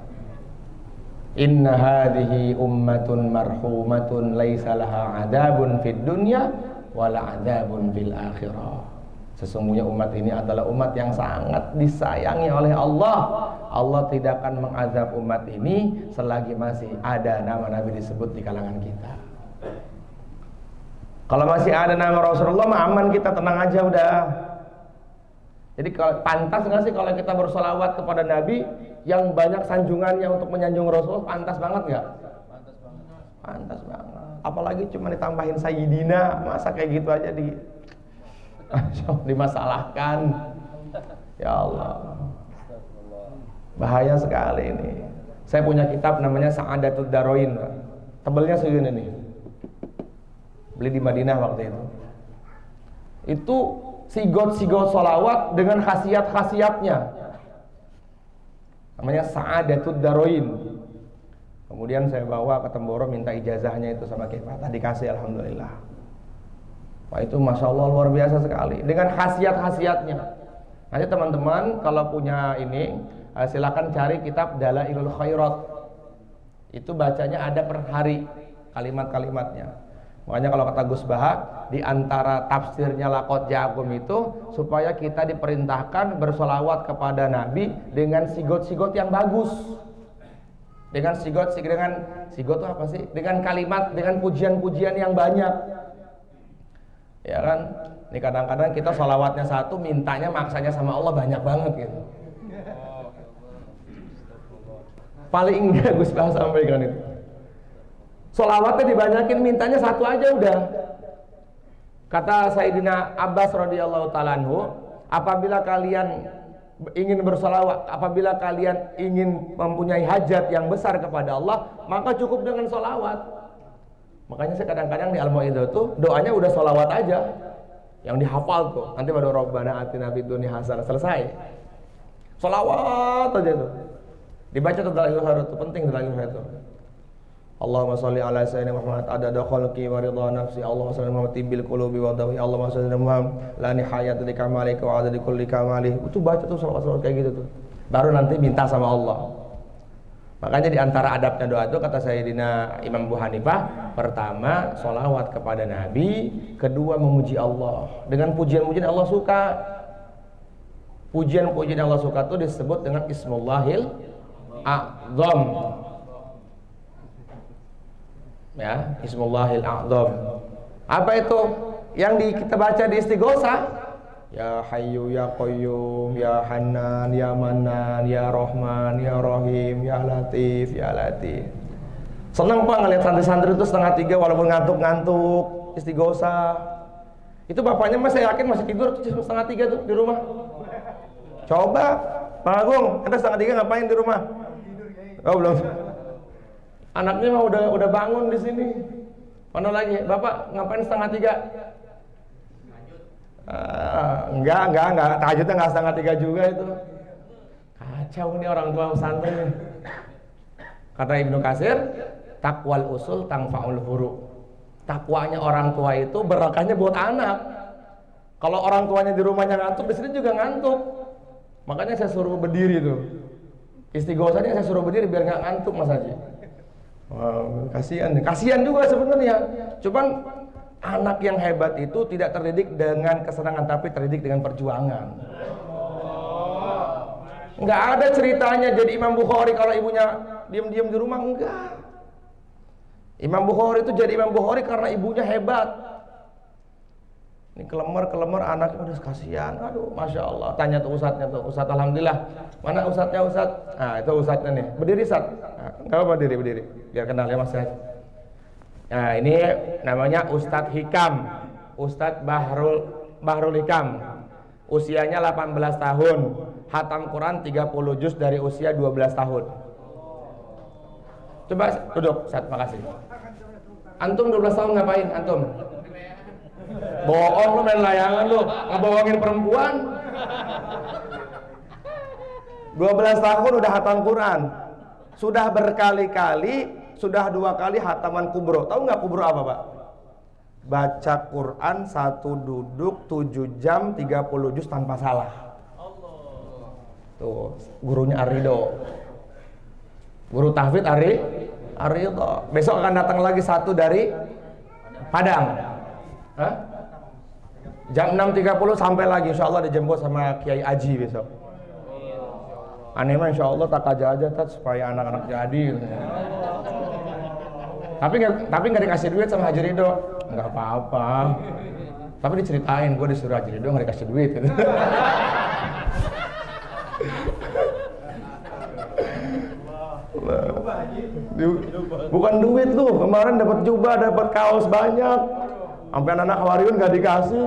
Inna hadhihi ummatun marhumatun laisa laha adabun fid dunya wala adabun fil akhirah. Sesungguhnya umat ini adalah umat yang sangat disayangi oleh Allah. Allah tidak akan mengazab umat ini selagi masih ada nama Nabi disebut di kalangan kita. Kalau masih ada nama Rasulullah mah aman, kita tenang aja udah. Jadi kalau pantas nggak sih kalau kita bersolawat kepada Nabi yang banyak sanjungannya untuk menyanjung Rasul, pantas banget nggak? Pantas banget. Pantas banget. Apalagi cuma ditambahin Sayyidina, masa kayak gitu aja dimasalahkan. Ya Allah, bahaya sekali ini. Saya punya kitab namanya Sa'adatud Daroin, tebelnya segini nih, beli di Madinah waktu itu sigot-sigot sholawat dengan khasiat-khasiatnya, namanya Sa'adatud Daroin. Kemudian saya bawa ke Temboro, minta ijazahnya itu sama Kiai Fatah, dikasih, alhamdulillah. Wah, itu Masya Allah luar biasa sekali dengan khasiat-khasiatnya. Nanti teman-teman kalau punya ini silakan cari kitab Dalailul Khairat. Itu bacanya ada per hari kalimat-kalimatnya. Makanya kalau kata Gus Bahak, di antara tafsirnya Laqot Ja'akum itu supaya kita diperintahkan bersolawat kepada Nabi dengan sigot-sigot yang bagus. Dengan sigot itu apa sih? Dengan kalimat, dengan pujian-pujian yang banyak. Ya kan? Ini kadang-kadang kita sholawatnya satu, mintanya maksanya sama Allah banyak banget gitu. Paling enggak Gus Bahas sampaikan itu. Sholawatnya dibanyakin, mintanya satu aja udah. Kata Sayyidina Abbas radhiyallahu ta'ala anhu, apabila kalian ingin bersolawat, apabila kalian ingin mempunyai hajat yang besar kepada Allah, maka cukup dengan sholawat. Makanya saya kadang-kadang di Al-Mau'idhah tuh doanya udah sholawat aja, yang dihafal tuh. Nanti baru Rabbana atina fid dunya hasanah, selesai. Sholawat aja tuh. Dibaca tuh Dalailul Khairat tuh, penting Dalailul Khairat tuh. Allahumma sholli ala sayyidina Muhammad adada khalqi wa ridha nafsi. Allahumma sholli ala Muhammad bil qulubi wa dawi. Allahumma sholli ala Muhammad la nihayata li kamalika wa adadi kulli kamali. Itu baca tuh sholawat kayak gitu tuh. Baru nanti minta sama Allah. Makanya di antara adabnya doa itu kata Sayyidina Imam Abu Hanifah, pertama sholawat kepada Nabi, kedua memuji Allah dengan pujian-pujian Allah suka. Pujian-pujian Allah suka itu disebut dengan Ismullahil A'zam. Ya, Ismullahil A'zam. Apa itu? Yang kita baca di Istighosah. Ya Hayyu ya Qayyum ya Hanan ya Manan ya Rahman ya Rahim ya Latif ya Latif. Senang Pak ngeliat santri-santri itu 2:30 walaupun ngantuk-ngantuk Istighosah. Itu bapaknya mas saya yakin masih tidur 2:30 tuh di rumah. Coba Pak Agung, kita 2:30 ngapain di rumah? Oh belum. Anaknya mah udah bangun di sini. Mana lagi? Bapak ngapain 2:30? Enggak, tahajudnya enggak 2:30 juga itu. Kacau nih orang tua pesantren. Kata Ibnu Katsir, taqwal usul tangfaul furu. Takwanya orang tua itu berkahnya buat anak. Kalau orang tuanya di rumahnya ngantuk, di sini juga ngantuk. Makanya saya suruh berdiri tuh. Istighosahnya saya suruh berdiri biar nggak ngantuk Mas Haji. Wow, kasihan juga sebenarnya. Cuman anak yang hebat itu tidak terdidik dengan kesenangan, tapi terdidik dengan perjuangan. Nggak ada ceritanya jadi Imam Bukhari kalau ibunya diam-diam di rumah, enggak. Imam Bukhari itu jadi Imam Bukhari karena ibunya hebat. Ini kelemer anaknya udah kasihan. Aduh, masya Allah. Tanya tuh ustadznya tuh, Ustadz alhamdulillah. Mana ustadznya Ustadz? Nah itu ustadznya nih. Berdiri Ustadz. Nah, nggak apa berdiri. Biar kenal ya Mas. Nah ini namanya Ustadz Hikam, Ustadz Bahrul Hikam. Usianya 18 tahun. Hatam Quran 30 juz dari usia 12 tahun. Coba duduk, Ustadz, makasih. Antum 12 tahun ngapain antum? Bohong lu, main layangan lu, ngebohongin perempuan. 12 tahun udah hatam Quran. Sudah berkali-kali, sudah 2 kali hataman kubro. Tahu nggak kubro apa, Pak? Baca Quran satu duduk 7 jam 30 juz tanpa salah. Tuh, gurunya Arido. Guru tahfidz Arido. Besok akan datang lagi satu dari Padang. Hah? Jam 6.30 sampai lagi, insya Allah dijemput sama Kiai Aji besok. Aneh mah insya Allah tak aja supaya anak-anak jadi gitu. Tapi nggak dikasih duit sama Haji Ridho. Nggak apa-apa. Tapi diceritain, gue disuruh Haji Ridho nggak dikasih duit gitu. Bukan duit tuh, kemarin dapat jubah, dapat kaos banyak. Sampai anak-anak Hawariun gak dikasih.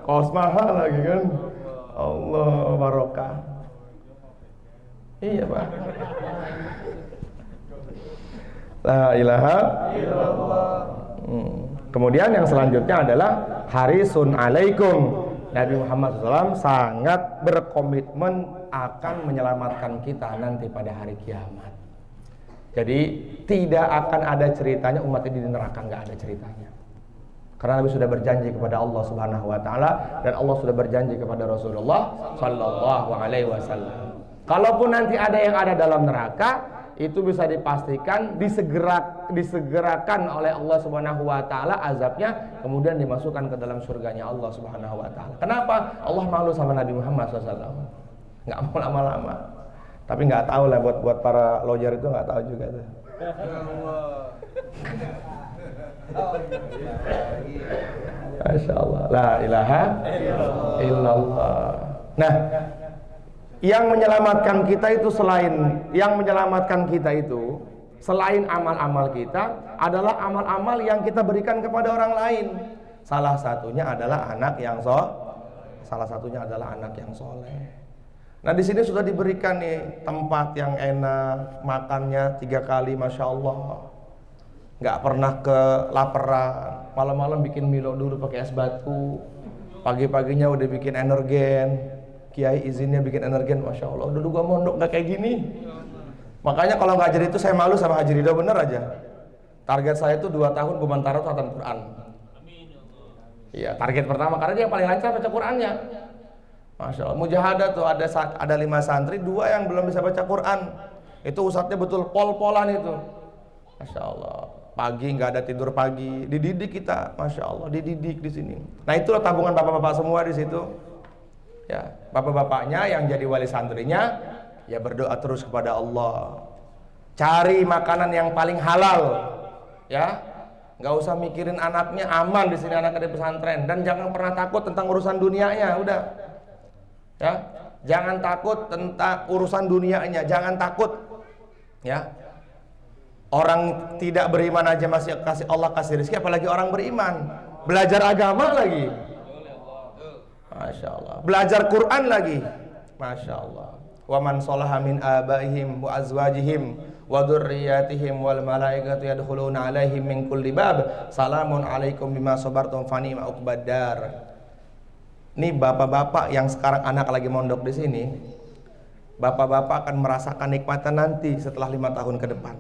Kaos mahal lagi kan. Allah barokah. Iya Pak. La ilaha illallah. Kemudian yang selanjutnya adalah harisun alaikum. Nabi Muhammad SAW sangat berkomitmen akan menyelamatkan kita nanti pada hari kiamat. Jadi tidak akan ada ceritanya umat ini di neraka, nggak ada ceritanya. Karena Nabi sudah berjanji kepada Allah Subhanahu Wa Taala dan Allah sudah berjanji kepada Rasulullah Sallallahu Alaihi Wasallam. Kalaupun nanti ada yang ada dalam neraka, itu bisa dipastikan disegerakan oleh Allah Subhanahu Wa Taala azabnya, kemudian dimasukkan ke dalam surganya Allah Subhanahu Wa Taala. Kenapa? Allah malu sama Nabi Muhammad SAW. Nggak mau lama-lama. Tapi nggak tahu lah buat para lawyer itu nggak tahu juga tuh. Masya Allah. La ilaha illallah. Nah, yang menyelamatkan kita itu selain amal-amal kita adalah amal-amal yang kita berikan kepada orang lain. Salah satunya adalah anak yang soleh. Nah di sini sudah diberikan nih tempat yang enak, makannya 3 kali, masya Allah, nggak pernah kelaparan. Malam-malam bikin Milo dulu pakai es batu, pagi-paginya udah bikin energen. Kiai izinnya bikin energen, masya Allah. Dulu gua mondok nggak kayak gini. Makanya kalau nggak jadi itu saya malu sama Haji Ridho, bener aja. Target saya itu 2 tahun Bumantara khatam Quran. Iya, target pertama karena dia yang paling lancar baca Qurannya. Masya Allah, mujahadah tuh ada 5 santri, 2 yang belum bisa baca Quran. Itu ustadznya betul pol-polan itu. Masya Allah, pagi nggak ada tidur pagi, dididik kita, masya Allah, dididik di sini. Nah itulah tabungan bapak-bapak semua di situ. Ya, bapak-bapaknya yang jadi wali santrinya, ya berdoa terus kepada Allah. Cari makanan yang paling halal, ya. Nggak usah mikirin anaknya, aman di sini anaknya di pesantren, dan jangan pernah takut tentang urusan dunianya, udah. Ya, jangan takut tentang urusan dunianya, jangan takut. Ya, orang tidak beriman aja masih Allah kasih rezeki, apalagi orang beriman, belajar agama lagi, masya Allah, belajar Quran lagi, masya Allah. Wa man sholaha min abaihim wa azwajihim wa dzurriyyatihim wal malaikatu yadkhuluna alaihim min kulli bab salamun alaikum bima sabartum fa ni'ma uqbadar. Nih bapak-bapak yang sekarang anak lagi mondok di sini, bapak-bapak akan merasakan nikmatnya nanti setelah 5 tahun ke depan,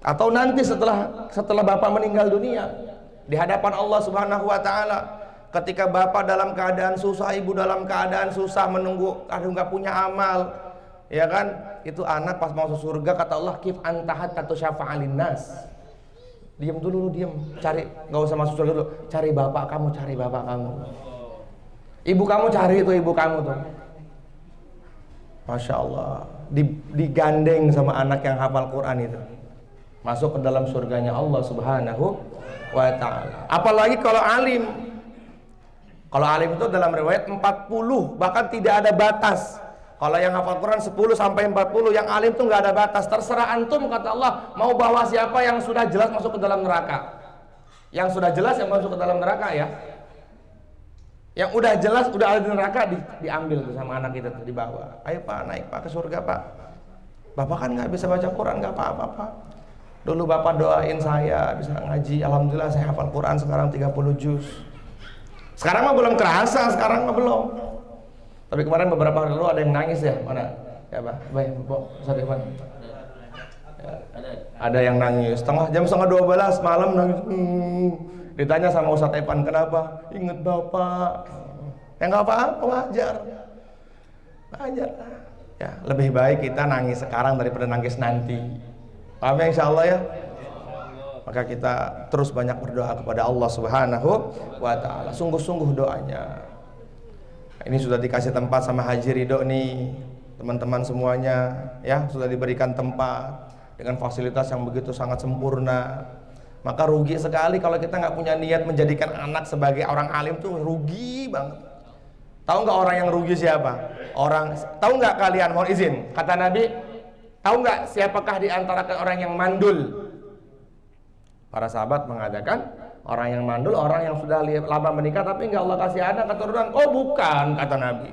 atau nanti setelah bapak meninggal dunia di hadapan Allah Subhanahu Wa Taala. Ketika bapak dalam keadaan susah, ibu dalam keadaan susah, menunggu, aduh nggak punya amal, ya kan? Itu anak pas masuk surga kata Allah, kif antahat katu syafa'alin nas. Diam dulu, lu diam, cari, nggak usah masuk surga dulu, cari bapak kamu, ibu kamu, cari itu ibu kamu tuh. Masya Allah, digandeng sama anak yang hafal Quran itu. masuk ke dalam surganya Allah Subhanahu wa ta'ala. Apalagi kalau alim. Kalau alim itu dalam riwayat 40, bahkan tidak ada batas. Kalau yang hafal Quran 10 sampai 40, yang alim itu nggak ada batas. Terserah antum, kata Allah, mau bawa siapa yang sudah jelas masuk ke dalam neraka. Yang sudah jelas yang masuk ke dalam neraka ya. Yang udah jelas udah ada di neraka diambil tuh sama anak kita tuh, dibawa. Ayo Pak, naik Pak ke surga Pak. Bapak kan nggak bisa baca Quran, nggak apa-apa Pak. Dulu Bapak doain saya bisa ngaji, alhamdulillah saya hafal Quran sekarang 30 juz. Sekarang mah belum kerasa, sekarang mah belum. Tapi kemarin beberapa hari lalu ada yang nangis ya, mana? Ya Pak, baik, Ustaz Iwan. Ya, ada yang nangis, jam setengah 12 malam nangis. Ditanya sama Ustaz Epan, kenapa? Ingat Bapak. Ya nggak apa-apa, wajar. Wajar. Ya, lebih baik kita nangis sekarang daripada nangis nanti. Paham ya, insya Allah ya? Maka kita terus banyak berdoa kepada Allah Subhanahu wa ta'ala. Sungguh-sungguh doanya. Ini sudah dikasih tempat sama Haji Ridho nih, teman-teman semuanya ya, sudah diberikan tempat dengan fasilitas yang begitu sangat sempurna. Maka rugi sekali kalau kita nggak punya niat menjadikan anak sebagai orang alim, tuh rugi banget. Tahu nggak orang yang rugi siapa? Tahu nggak kalian, mohon izin, kata Nabi, tahu nggak siapakah di antara orang yang mandul? Para sahabat mengatakan, orang yang mandul, orang yang sudah lama menikah tapi nggak Allah kasih anak keturunan. Oh bukan, kata Nabi.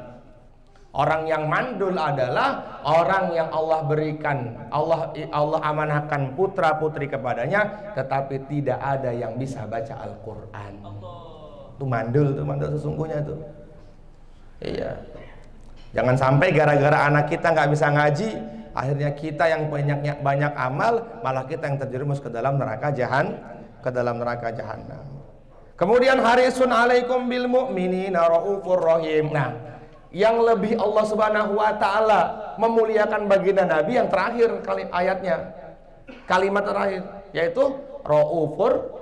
Orang yang mandul adalah orang yang Allah berikan, Allah amanahkan putra putri kepadanya, tetapi tidak ada yang bisa baca Al-Quran. Itu mandul sesungguhnya tuh. Iya. Jangan sampai gara-gara anak kita nggak bisa ngaji, akhirnya kita yang banyak amal, malah kita yang terjerumus ke dalam neraka jahanam. Kemudian harisun alaikum bil mu'minina raufur rahim. Nah, yang lebih Allah Subhanahu wa taala memuliakan baginda Nabi yang terakhir ayatnya. Kalimat terakhir yaitu raufur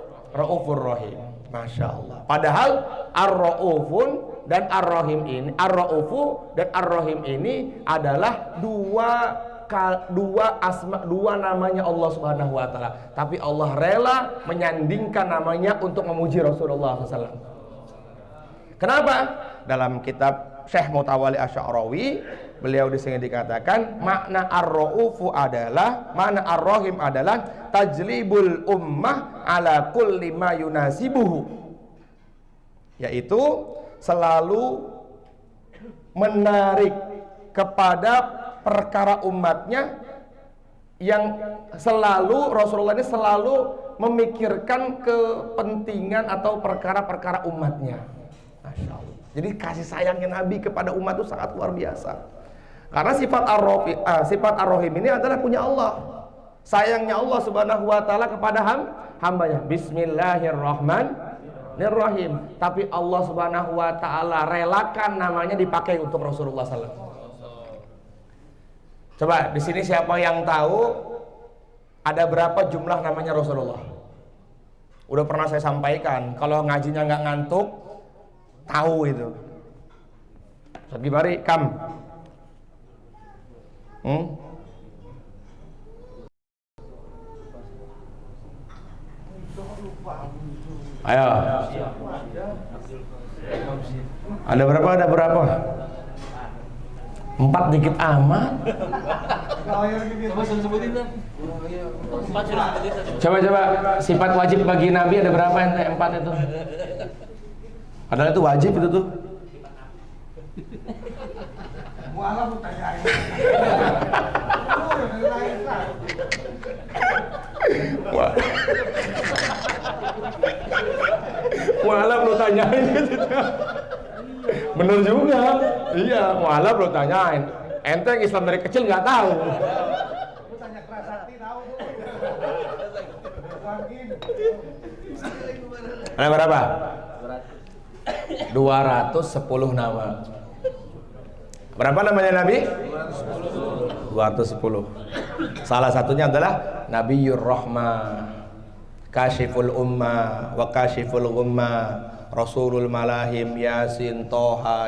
rahim. Masya Allah. Padahal ar-raufun dan ar-rahim ini, ar-raufu dan ar-rahim ini adalah dua namanya Allah Subhanahu wa taala. Tapi Allah rela menyandingkan namanya untuk memuji Rasulullah SAW. Kenapa? Dalam kitab Syekh Mutawalli Asy'arawi, beliau di sini dikatakan makna ar-raufu adalah, makna ar-rahim adalah tajlibul ummah ala kulli ma yunasibuhu, yaitu selalu menarik kepada perkara umatnya, yang selalu Rasulullah ini selalu memikirkan kepentingan atau perkara-perkara umatnya. Masya Allah. Jadi kasih sayangnya Nabi kepada umat itu sangat luar biasa. Karena sifat ar-rahim ini adalah punya Allah. Sayangnya Allah Subhanahu wa taala kepada hambanya. Bismillahirrahmanirrahim. Tapi Allah Subhanahu wa taala relakan namanya dipakai untuk Rasulullah SAW. Coba di sini siapa yang tahu ada berapa jumlah namanya Rasulullah? Udah pernah saya sampaikan, kalau ngajinya nggak ngantuk, tahu itu. Ustaz Gibari, kam. Ayo. Ada berapa? 4 dikit amat. Coba sifat wajib bagi Nabi ada berapa ente? 4 itu. Padahal itu wajib itu tuh. Mualaf lu tanyain gitu. Bener juga. Iya, mualaf lu tanyain. Ente yang Islam dari kecil nggak tahu. Lu tanya Prasakti tahu. Ada berapa? 210 nama. Berapa namanya Nabi? 210. Salah satunya adalah Nabiyur Rahmah, Kashiful Ummah, wa Kashiful Ummah, Rasulul Malahim, Yasin, Toha,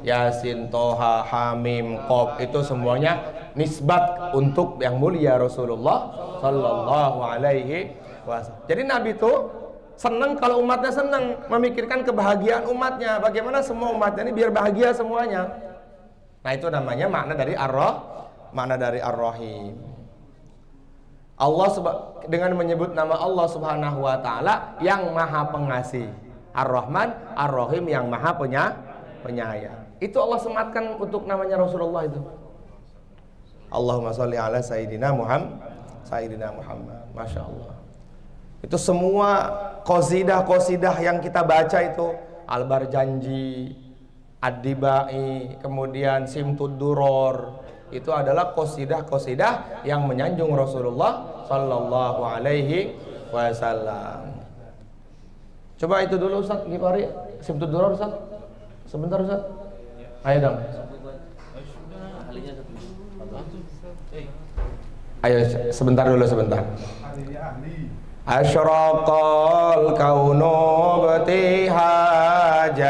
Yasin, Toha, Hamim, Qaf. Itu semuanya nisbat untuk yang mulia Rasulullah sallallahu alaihi wasallam. Jadi Nabi itu senang kalau umatnya senang, memikirkan kebahagiaan umatnya. Bagaimana semua umatnya ini biar bahagia semuanya. Nah, itu namanya makna dari Ar-Rahim. Allah dengan menyebut nama Allah Subhanahu wa taala yang Maha Pengasih. Ar-Rahman, Ar-Rahim yang Maha Penyayang. Itu Allah sematkan untuk namanya Rasulullah itu. Allahumma sholli ala Sayyidina Muhammad. Masya Allah. Itu semua qasidah yang kita baca itu Al-Barjanji, Ad-Dibai, kemudian Simtud Duror, itu adalah qasidah yang menyanjung Rasulullah sallallahu alaihi wasallam. Coba itu dulu Ustaz Gifari, Simtud Duror Ustaz. Sebentar Ustaz. Ayo dong. Ayo sebentar dulu sebentar. Asyraqal kaunu btihajan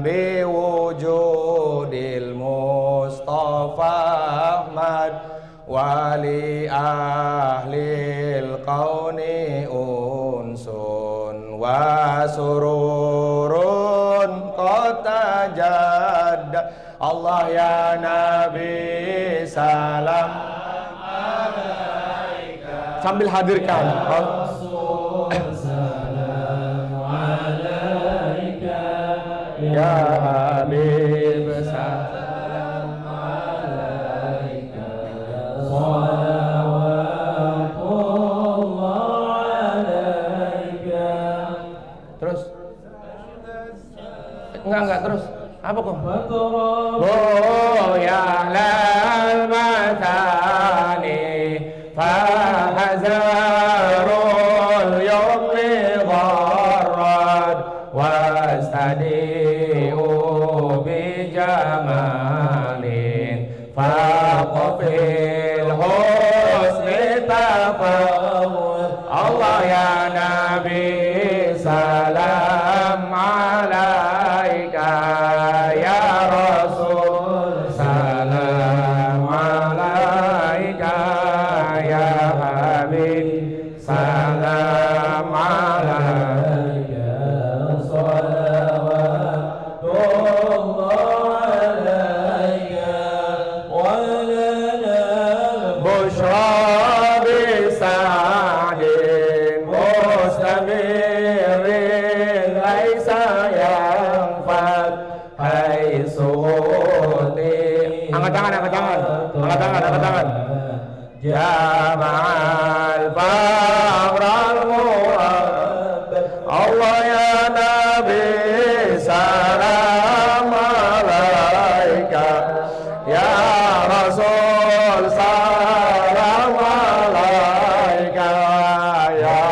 biwujudil Mustafa Ahmad wali ahlil kauni unsun wa sururun qad jadda. Allah ya Nabi salam sambil hadirkan ya Habib salam alaika salawatullah alaika. Terus enggak terus apa kok? Oh ya lal matani fahazarul yumni gharrad wastadi'u bijamalin faqfil husni tafawud. Allah ya Nabi salam alaika ya Rasul salam alaika ya Habib salam alaika salawatullah alaika wa lana bushra bisa'din mustamirin laisa yanfad haisuti. Angkat tangan Jama'al Fahral Murab. Allah ya Nabi salam alaika ya Rasul salam alaika ya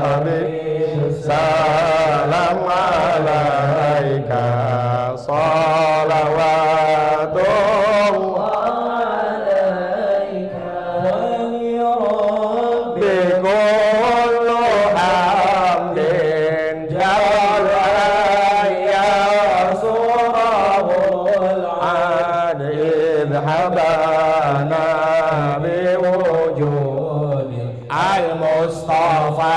Habib salam alaika salawatullah Al-Mustafa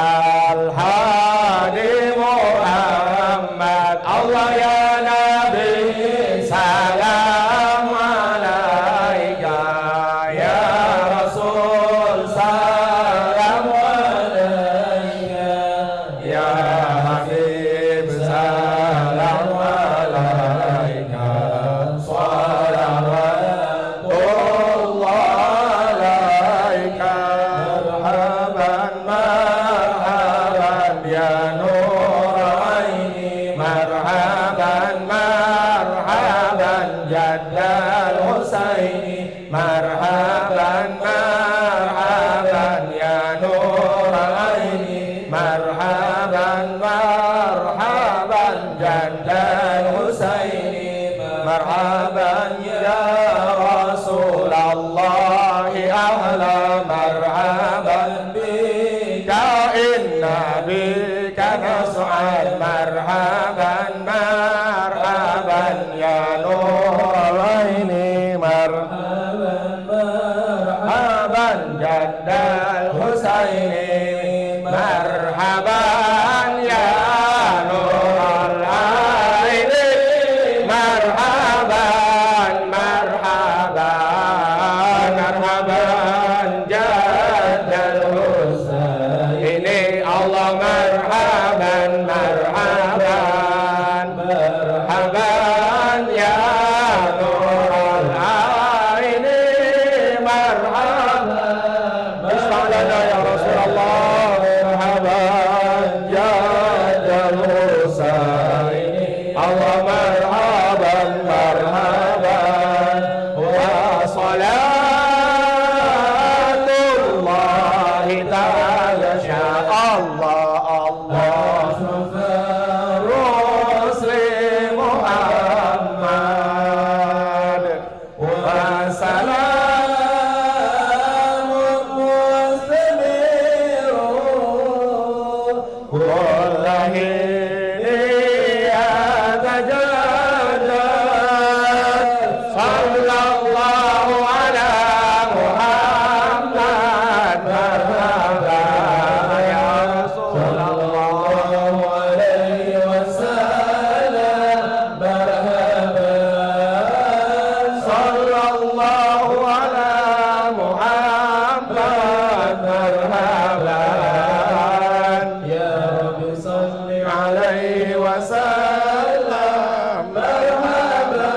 Al-Hadi Muhammad. Allah ya Nabi salam alaika ya Rasul salam alaika ya Habib salam alaika salawatullah alaika marhaban ya Husaini marhaban ya Nurul Aini marhaban marhaban marhaban jaddal Husaini Allah marhaban marhaban marhaban ya Nurul Aini marhaban Bismillah ya Rasulullah marhaban jaddal Husaini Allah marhaban marhaban wa salatullahi ta'ala sya Allah Allah Rusli Muhammad wa salamun muslimin wallahi يتجدد صلى الله على محمد مرحبا يا رسول الله عليه وسلم مرحبا صلى الله على محمد مرحبا يا رب صل عليه وسلم مرحبا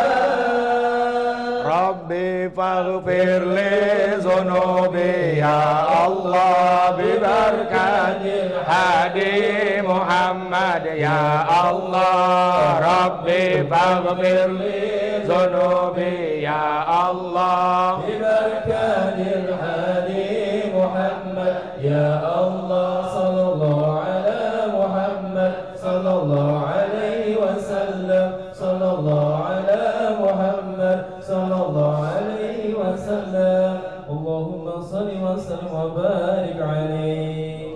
ربي فاغفر لي ذنوبي يا الله ببركة هادي محمد يا الله ربي فاغفر لي ذنوبي يا الله ببركة الهادي محمد يا الله صلى الله على محمد صلى الله عليه وسلم صلى الله على محمد صلى الله عليه وسلم اللهم صل وسلم وبارك عليه.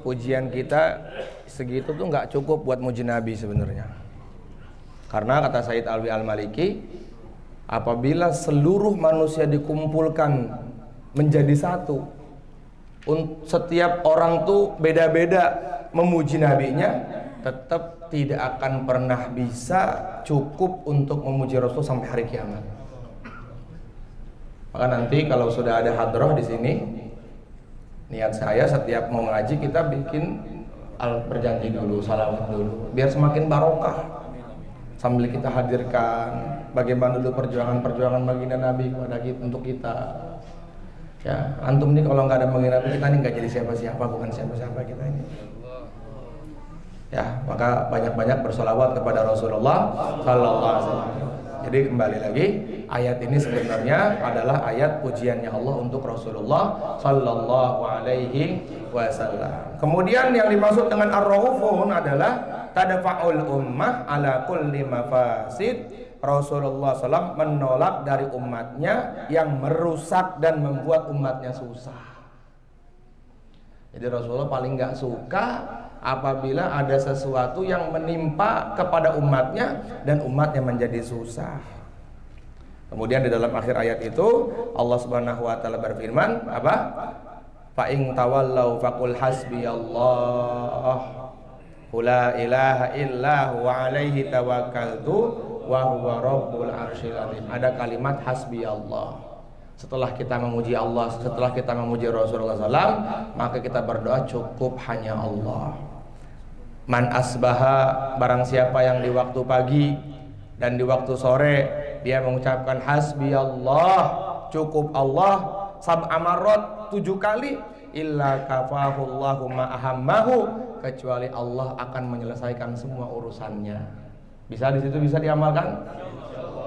Pujian kita segitu tuh nggak cukup buat muji Nabi sebenarnya. Karena kata Sayyid Alwi Al-Maliki, apabila seluruh manusia dikumpulkan menjadi satu, setiap orang tuh beda-beda memuji nabinya, tetap tidak akan pernah bisa cukup untuk memuji Rasul sampai hari kiamat. Maka nanti kalau sudah ada hadroh di sini, niat saya setiap mau ngaji kita bikin berjanji dulu, salawat dulu, biar semakin barokah. Sambil kita hadirkan bagaimana dulu perjuangan baginda Nabi kepada kita, untuk kita. Ya, antum nih kalau nggak ada baginda Nabi, kita nih nggak jadi siapa-siapa, bukan siapa-siapa kita ini. Ya, maka banyak-banyak bersolawat kepada Rasulullah Sallallahu Alaihi Wasallam. Jadi kembali lagi, ayat ini sebenarnya adalah ayat pujiannya Allah untuk Rasulullah Sallallahu Alaihi Wasallam. Kemudian yang dimaksud dengan ar-raufun adalah tadfa'ul ummah ala kulli mafasid. Rasulullah SAW menolak dari umatnya yang merusak dan membuat umatnya susah. Jadi Rasulullah paling nggak suka apabila ada sesuatu yang menimpa kepada umatnya dan umatnya menjadi susah. Kemudian di dalam akhir ayat itu Allah Subhanahu wa taala berfirman apa? Fa in tawallau faqul hasbiyallah la ilaha illa huwa alaihi tawakkaltu wa huwa rabbul arsyil azim. Ada kalimat hasbiyallah. Setelah kita memuji Allah, setelah kita memuji Rasulullah SAW, maka kita berdoa cukup hanya Allah. Man asbaha, barang siapa yang di waktu pagi dan di waktu sore dia mengucapkan hasbi Allah, cukup Allah, sab'a marrat 7 kali, illa kafahullahu ma ahammahu, kecuali Allah akan menyelesaikan semua urusannya. Bisa di situ bisa diamalkan?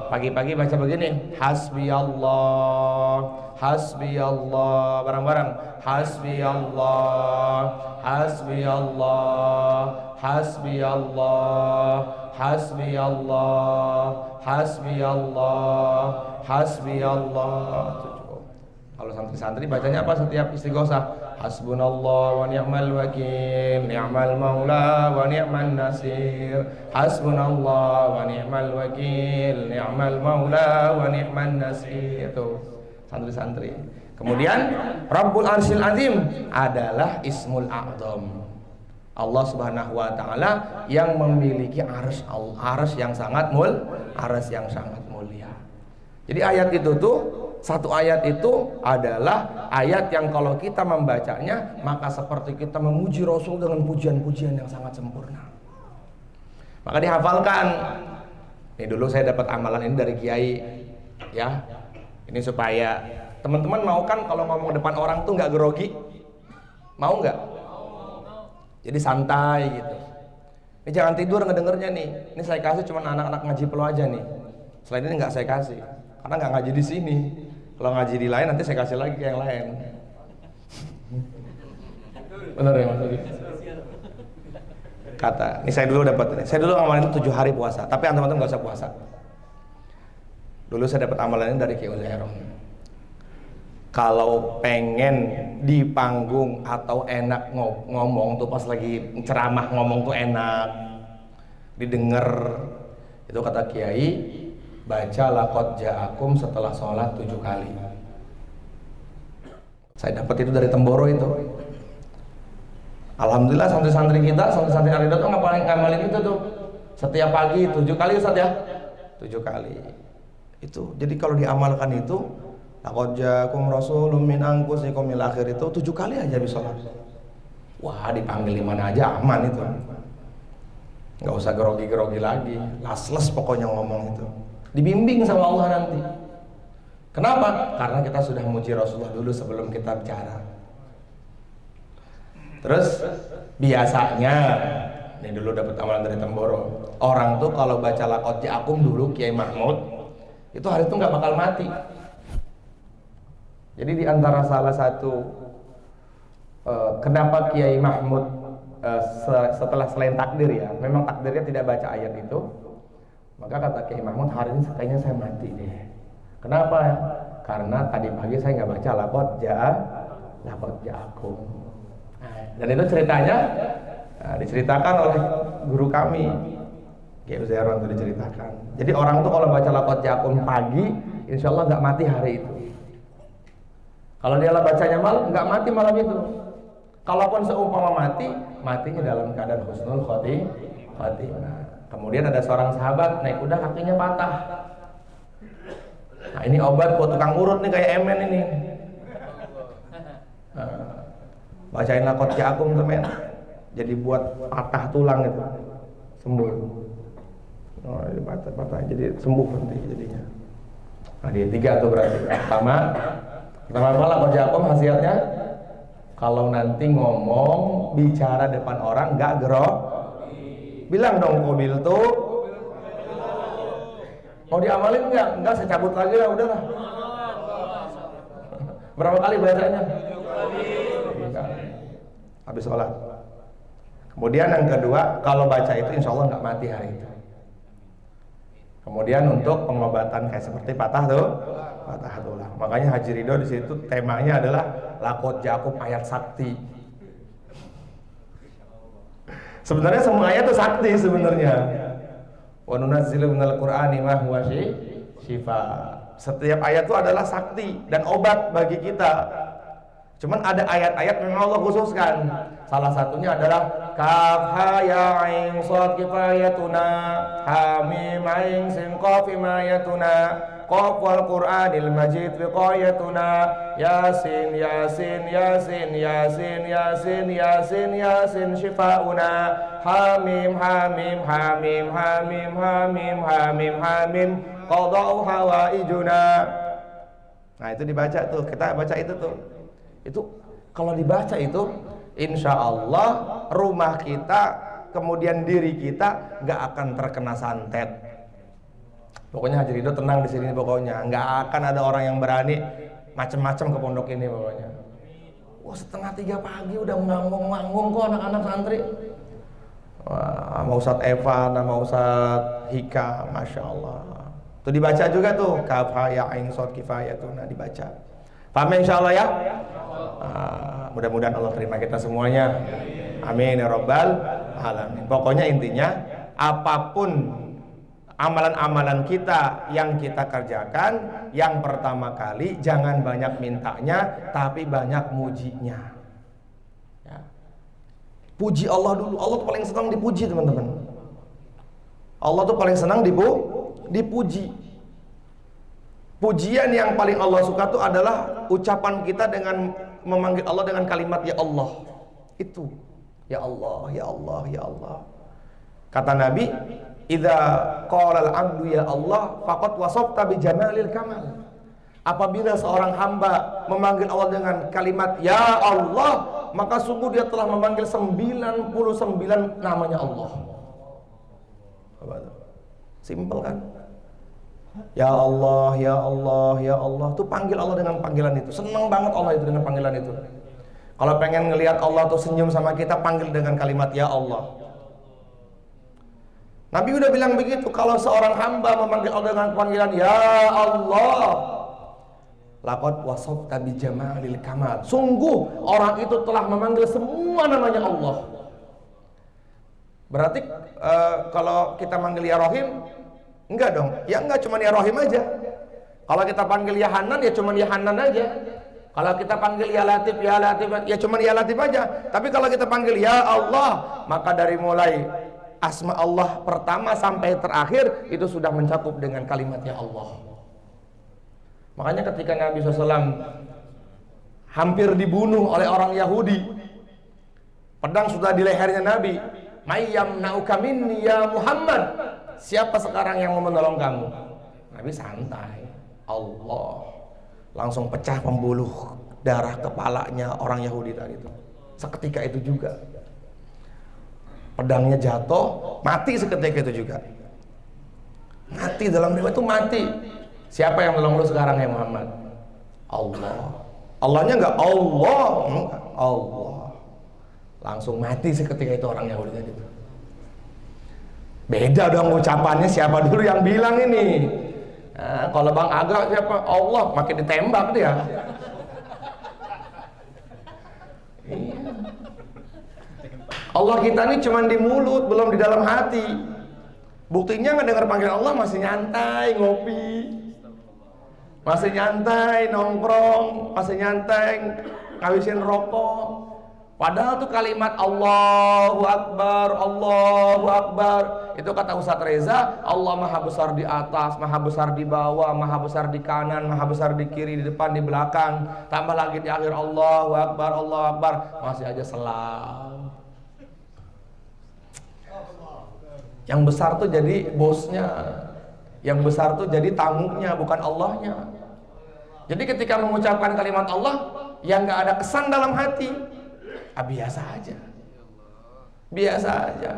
Pagi-pagi baca begini, hasbi Allah, hasbi Allah, bareng-bareng, hasbi Allah, hasbi Allah, hasbi Allah, hasbi Allah, hasbi Allah, hasbi Allah. Kalau santri-santri bacanya apa setiap istighosah? Hasbunallah wa ni'mal wakil, ni'mal maula wa ni'man nasir. Hasbunallah wa ni'mal wakil, ni'mal maula wa ni'man nasir. Itu santri-santri. Kemudian Rabbul Arsyil Azim adalah Ismul A'zam. Allah Subhanahu wa taala yang memiliki arsy yang sangat mulia. Jadi ayat itu tuh, satu ayat itu adalah ayat yang kalau kita membacanya maka seperti kita memuji Rasul dengan pujian-pujian yang sangat sempurna. Maka dihafalkan. Ini dulu saya dapat amalan ini dari Kiai, ya. Ini supaya teman-teman mau kan kalau ngomong depan orang tuh nggak grogi, mau nggak? Jadi santai gitu. Ini jangan tidur ngedengernya nih. Ini saya kasih cuma anak-anak ngaji pelo aja nih. Selain ini nggak saya kasih, karena nggak ngaji di sini. Kalau ngaji di lain nanti saya kasih lagi ke yang lain. Benar ya Mas Ugi? Kata, ini saya dulu dapat ini. Saya dulu amalan itu 7 hari puasa, tapi teman-teman nggak usah puasa. Dulu saya dapat amalan ini dari Kiai Uzairon. Kalau pengen di panggung atau enak ngomong tuh pas lagi ceramah ngomong tuh enak didengar, itu kata Kiai, baca laqad ja'akum setelah sholat 7 kali. Saya dapat itu dari Temboro itu. Alhamdulillah santri-santri kita, santri-santri Arido tuh ngamalin itu tuh setiap pagi 7 kali Ustaz ya, 7 kali itu. Jadi kalau diamalkan itu laqad ja'akum rasulun min anfusikum il akhir itu 7 kali aja bisa sholat. Wah, dipanggil di mana aja aman itu, nggak usah gerogi-gerogi lagi, lasles pokoknya ngomong itu. Dibimbing sama Allah nanti. Kenapa? Karena kita sudah muji Rasulullah dulu sebelum kita bicara. Terus biasanya, ini dulu dapat amalan dari Temboro, orang tuh kalau baca laqad ja'akum dulu Kiai Mahmud, itu hari itu nggak bakal mati. Jadi di antara salah satu kenapa Kiai Mahmud setelah selain takdir ya, memang takdirnya tidak baca ayat itu, maka kata Kiai Mahmud, hari ini kayaknya saya mati deh. Kenapa? Karena tadi pagi saya nggak baca laqad ja'akum. Dan itu ceritanya diceritakan oleh guru kami Kiai Uzairon, itu diceritakan. Jadi orang tuh kalau baca laqad ja'akum pagi, insya Allah nggak mati hari itu. Kalau dia bacanya malam, nggak mati malam itu. Kalaupun seumpama mati, matinya dalam keadaan husnul khotimah. Kemudian ada seorang sahabat naik kuda, kakinya patah. Nah, ini obat buat tukang urut nih, kayak Emen ini. Bacain laqad ja'akum tuh men, jadi buat patah tulang itu sembuh. Oh, ini patah, jadi sembuh nanti jadinya. Nah, dia 3 tuh berarti. Pertama laqad ja'akum khasiatnya, kalau nanti ngomong bicara depan orang nggak gerok, bilang dong qabil tuh. Mau diamalin nggak? Nggak, saya cabut lagi lah, udahlah. Berapa kali bacanya? Habis sholat. Kemudian yang kedua, kalau baca itu insya Allah nggak mati hari itu. Kemudian untuk pengobatan kayak seperti patah tulang. Makanya Haji Ridho di situ temanya adalah laqad ja'akum ayat sakti. Sebenarnya semua ayat itu sakti sebenarnya. Wa nunazzilu minal Qur'ani ma huwa syifa. Setiap ayat itu adalah sakti dan obat bagi kita. Cuman ada ayat-ayat memang Allah khususkan. Salah satunya adalah kaf ha ya ain shad kifayatuna, ha mim ain sin qaf himayatuna, qaf wal qur'anil majid wiqayatuna, yasin yasin yasin yasin yasin yasin yasin shifauna, ha mim ha mim ha mim ha mim ha mim ha mim ha mim qada'u hawaijuna. Nah, itu dibaca tuh, kita baca itu tuh. Itu kalau dibaca itu insya Allah rumah kita kemudian diri kita nggak akan terkena santet. Pokoknya Haji Ridho tenang di sini, pokoknya nggak akan ada orang yang berani macam-macam ke pondok ini pokoknya. Wah, 2:30 pagi udah nganggung kok anak-anak santri. Wah, sama Ustadz Evan, sama Ustadz Hika, masya Allah. Itu dibaca juga tuh kaf ya ain shad kifayatuna, dibaca. Paham insya Allah ya? Mudah-mudahan Allah terima kita semuanya. Amin ya rabbal alamin. Pokoknya intinya apapun amalan-amalan kita yang kita kerjakan, yang pertama kali jangan banyak mintanya, tapi banyak mujinya. Ya. Puji Allah dulu. Allah tuh paling senang dipuji, teman-teman. Allah tuh paling senang dipuji. Pujian yang paling Allah suka tuh adalah ucapan kita dengan memanggil Allah dengan kalimat ya Allah. Itu ya Allah, ya Allah, ya Allah. Kata Nabi, idza qala al-'abdu ya Allah faqad wasafta bi jamalil kamal. Apabila seorang hamba memanggil Allah dengan kalimat ya Allah, maka sungguh dia telah memanggil 99 namanya Allah. Simpel kan? Ya Allah, ya Allah, ya Allah. Tuh panggil Allah dengan panggilan itu. Senang banget Allah itu dengan panggilan itu. Kalau pengen ngelihat Allah tuh senyum sama kita, panggil dengan kalimat ya Allah. Nabi udah bilang begitu. Kalau seorang hamba memanggil Allah dengan panggilan ya Allah, laqad wasafta bi jamalil kamal. Sungguh orang itu telah memanggil semua namanya Allah. Berarti kalau kita manggil ya Rahim, enggak dong. Ya enggak cuma ya Rahim aja. Kalau kita panggil ya Hanan, ya cuma ya Hanan aja. Kalau kita panggil ya Latif, ya cuma ya Latif aja. Tapi kalau kita panggil ya Allah, maka dari mulai asma Allah pertama sampai terakhir itu sudah mencakup dengan kalimat ya Allah. Makanya ketika Nabi SAW hampir dibunuh oleh orang Yahudi, pedang sudah di lehernya Nabi. Mayyam na'uka minni ya Muhammad. Siapa sekarang yang mau menolong kamu? Nabi santai. Allah. Langsung pecah pembuluh darah kepalanya orang Yahudi tadi itu. Seketika itu juga. Pedangnya jatuh, mati seketika itu juga. Mati dalam riwayat itu mati. Siapa yang menolong lu sekarang ya Muhammad? Allah. Allahnya enggak Allah, enggak. Allah. Langsung mati seketika itu orang Yahudi tadi itu. Beda dong ucapannya, siapa dulu yang bilang ini? Nah, kalau Bang Aga siapa? Allah, makin ditembak dia. Allah kita ini cuma di mulut, belum di dalam hati. Buktinya ngedengar panggilan Allah masih nyantai ngopi, masih nyantai nongkrong, masih nyantai ngabisin rokok. Padahal tuh kalimat Allahu Akbar, Allahu Akbar, itu kata Ustadz Reza, Allah maha besar di atas, maha besar di bawah, maha besar di kanan, maha besar di kiri, di depan, di belakang. Tambah lagi di akhir Allahu Akbar, Allahu Akbar, masih aja selam. Yang besar tuh jadi bosnya, yang besar tuh jadi tamunya, bukan Allahnya. Jadi ketika mengucapkan kalimat Allah yang gak ada kesan dalam hati, biasa aja, biasa aja.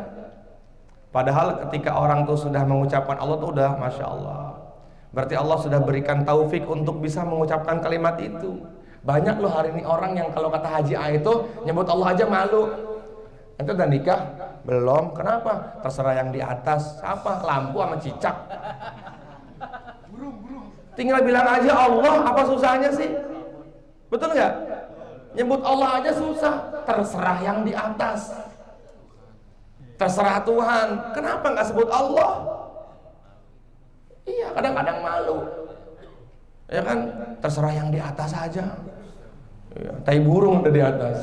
Padahal ketika orang tuh sudah mengucapkan Allah tuh udah Masya Allah, berarti Allah sudah berikan taufik untuk bisa mengucapkan kalimat itu. Banyak loh hari ini orang yang kalau kata Haji A itu nyebut Allah aja malu. Itu udah nikah? Belum. Kenapa? Terserah yang di atas. Apa? Lampu sama cicak. Tinggal bilang aja Allah, apa susahnya sih? Betul nggak? Nyebut Allah aja susah. Terserah yang di atas, terserah Tuhan. Kenapa nggak sebut Allah? Iya, kadang-kadang malu. Ya kan? Terserah yang di atas aja. Ya, tai burung ada di atas.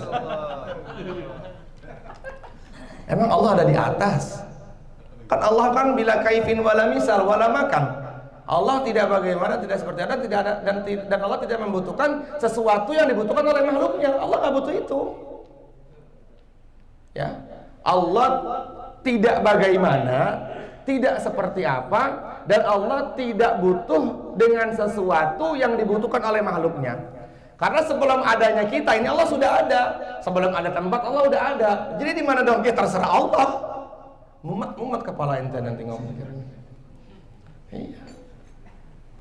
Emang Allah ada di atas? Kan Allah kan bila kaifin wala misal wala makan. Allah tidak bagaimana, tidak seperti ada, tidak ada, dan Allah tidak membutuhkan sesuatu yang dibutuhkan oleh makhluknya. Allah nggak butuh itu. Ya, Allah tidak bagaimana, tidak seperti apa, dan Allah tidak butuh dengan sesuatu yang dibutuhkan oleh makhluknya. Karena sebelum adanya kita ini Allah sudah ada, sebelum ada tempat Allah udah ada. Jadi di mana dong? Ya terserah Allah. Mumet kepala ente nanti ngomong. Iya.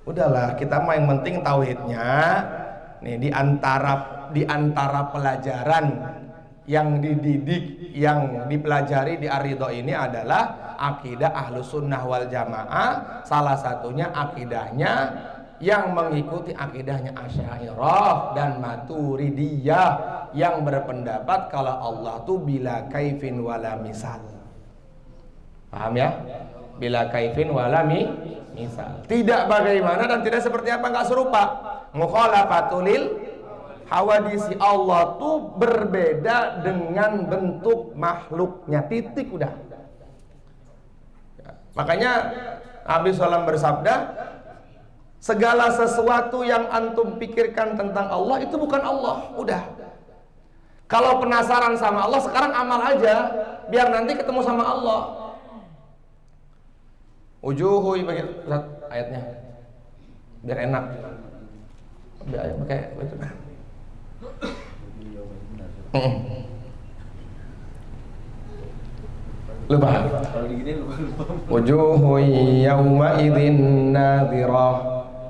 Udahlah, kita mah yang penting tauhidnya. Nih di antara pelajaran yang dididik, yang dipelajari di Ar-Ridha ini adalah akidah Ahlus Sunnah wal Jamaah. Salah satunya akidahnya yang mengikuti akidahnya Asy'ariyah dan Maturidiyah yang berpendapat kalau Allah tuh bila kaifin wala misal. Paham ya? Bila kaifin walami misal. Tidak bagaimana dan tidak seperti apa, enggak serupa. Mukhalafatulil hawadisi. Allah tuh berbeda dengan bentuk makhluknya. Titik udah. Ya. Makanya Nabi SAW bersabda, segala sesuatu yang antum pikirkan tentang Allah itu bukan Allah. Udah. Kalau penasaran sama Allah, sekarang amal aja, biar nanti ketemu sama Allah. Ujuhu ayatnya, biar enak. Biar pakai itu. Lupa. Wujuhu yawma idzin nadhirah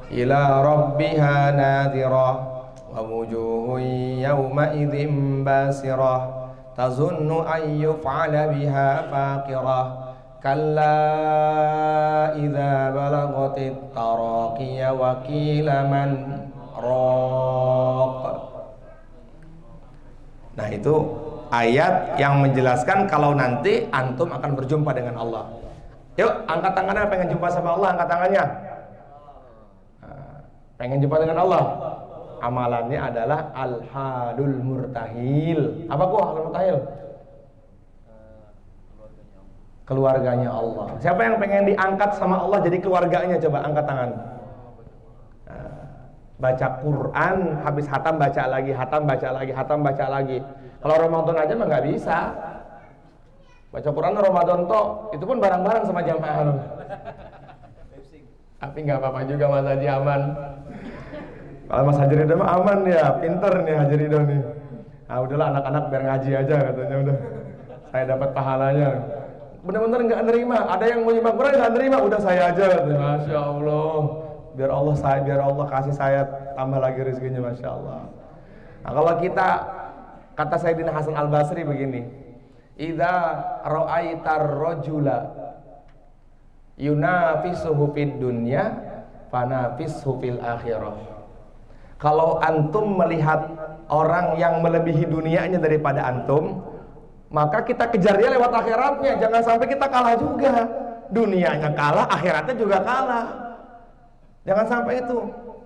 ila rabbiha nadhirah wa wujuhu yawma idzin basirah tazunnu an yuf'ala biha faqirah kalla idza balagatit taraqiya wa qila man raq. Nah, itu ayat yang menjelaskan kalau nanti antum akan berjumpa dengan Allah. Yuk, angkat tangannya, pengen jumpa sama Allah, angkat tangannya. Pengen jumpa dengan Allah. Amalannya adalah al-halul murtahil. Apa kok halul murtahil? Keluarganya Allah. Siapa yang pengen diangkat sama Allah jadi keluarganya? Coba angkat tangan. Baca Quran, habis hatam baca lagi, hatam baca lagi, hatam baca lagi. Kalau Ramadan aja mah nggak bisa. Baca Quran Ramadan toh, itu pun bareng-bareng sama jamaah. Tapi nggak apa-apa juga Mas Haji aman. Kalau Mas Haji Ridho mah aman ya, pinter nih Haji Ridho nih. Ah udahlah anak-anak biar ngaji aja katanya udah. Saya dapat pahalanya. Bener-bener nggak nerima. Ada yang mau nyimak Quran nggak nerima, udah saya aja katanya. Masya Allah. Biar Allah kasih saya tambah lagi rezekinya, Masya Allah. Nah, kalau kita, kata Sayyidina Hasan Al-Basri begini, idza ra'aitar rajula yunafisuhu fid dunya fanafishu fil akhirah. Kalau antum melihat orang yang melebihi dunianya daripada antum, maka kita kejar dia lewat akhiratnya. Jangan sampai kita kalah juga. Dunianya kalah, akhiratnya juga kalah. Jangan sampai itu.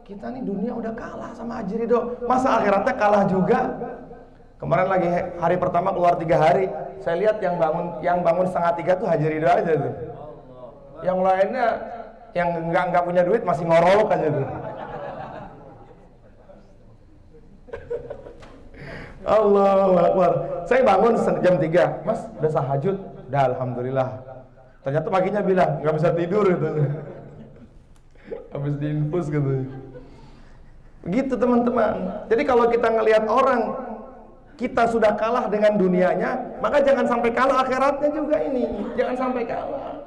Kita nih dunia udah kalah sama Haji Ridho, masa akhiratnya kalah juga? Kemarin lagi hari pertama keluar 3 hari, saya lihat yang bangun setengah 3 tuh Haji Ridho aja tuh. Yang lainnya yang nggak punya duit masih ngorok aja tuh. Allahu Akbar. Saya bangun jam 3, Mas udah tahajud? Udah alhamdulillah. Ternyata paginya bilang nggak bisa tidur gitu. Habis diinfus gitu. Begitu teman-teman. Jadi kalau kita ngelihat orang kita sudah kalah dengan dunianya, maka jangan sampai kalah akhiratnya juga ini. Jangan sampai kalah.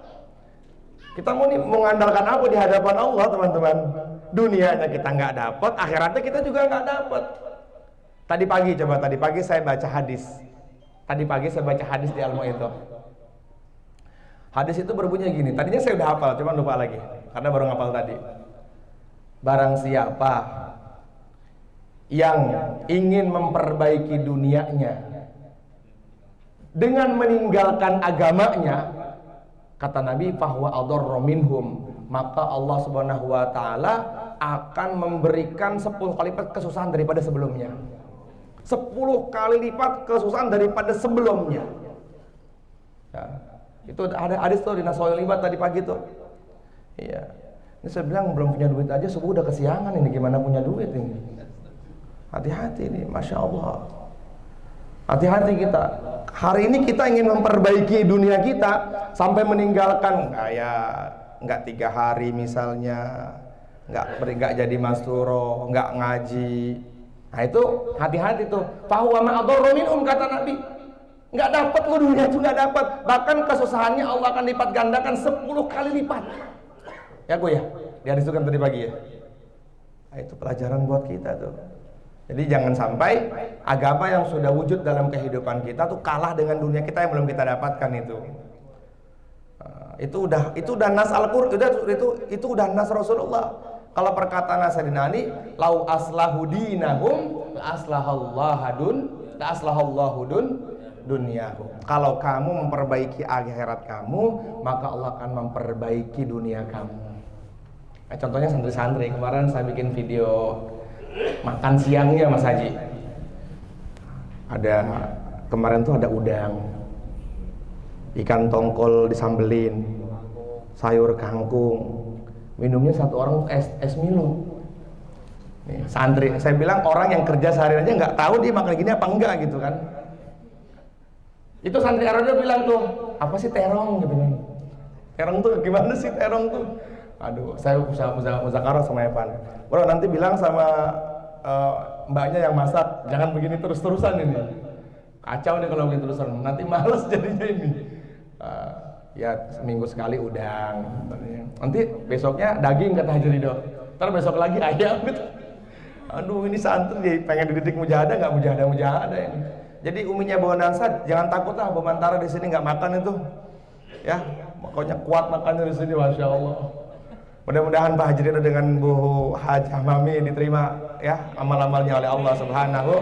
Kita mau mengandalkan apa di hadapan Allah, teman-teman? Dunianya kita nggak dapat, akhiratnya kita juga nggak dapat. Tadi pagi saya baca hadis. Di Al-Mau'idhah. Hadis itu berbunyi gini. Tadinya saya udah hafal, cuma lupa lagi karena baru ngapal tadi. Barang siapa yang ingin memperbaiki dunianya dengan meninggalkan agamanya, kata Nabi, fahuwa adarra minhum, maka Allah Subhanahu wa taala akan memberikan 10 kali lipat kesusahan daripada sebelumnya. 10 kali lipat kesusahan daripada sebelumnya. Ya, itu ada hadis tuh di Nasail Libat tadi pagi tuh. Iya. Ini saya bilang belum punya duit aja subuh udah kesiangan ini, gimana punya duit ini? Hati-hati nih, Masya Allah. Hati-hati kita. Hari ini kita ingin memperbaiki dunia kita sampai meninggalkan nggak 3 hari misalnya, nggak jadi masuro, nggak ngaji. Nah itu hati-hati tuh. Fahuwa ma'adarra minhum, kata Nabi. Nggak dapat lo dunia itu nggak dapat. Bahkan kesusahannya Allah akan lipat gandakan 10 kali lipat. Ya gue ya, diharuskan tadi pagi ya. Nah, itu pelajaran buat kita tuh. Jadi jangan sampai agama yang sudah wujud dalam kehidupan kita tuh kalah dengan dunia kita yang belum kita dapatkan itu. Itu udah nas Al-Qur'an, itu udah nas Rasulullah. Kalau perkataan Sayyidina Ali, lau aslahu dinahum aslahallahu la aslahallahu dunyahu. Kalau kamu memperbaiki akhirat kamu, maka Allah akan memperbaiki dunia kamu. Nah, contohnya santri-santri, kemarin saya bikin video makan siangnya Mas Haji. Ada kemarin tuh ada udang, ikan tongkol disambelin, sayur kangkung, minumnya satu orang es Milo. Nih, santri, saya bilang orang yang kerja sehari aja nggak tahu dia makan gini apa enggak gitu kan. Itu santri Arabnya bilang tuh, apa sih terong gitu kan. Terong tuh gimana sih terong tuh? Aduh, saya muzakarah sama Evan. Bro, nanti bilang sama mbaknya yang masak, jangan begini terus-terusan ini. Kacau nih kalau begini terusan, nanti males jadinya ini. Ya seminggu sekali udang. Nanti besoknya daging kata Haji Ridho. Ntar besok lagi ayam gitu. Aduh, ini santri pengen dididik mujahadah nggak mujahadah ini. Jadi uminya Bonansa jangan takut lah, Bomantara di sini nggak makan itu, ya pokoknya kuat makannya di sini, masya Allah. Mudah-mudahan Pak Haji Ridho dengan Bu Hajah Mami diterima ya amal-amalnya oleh Allah Subhanahu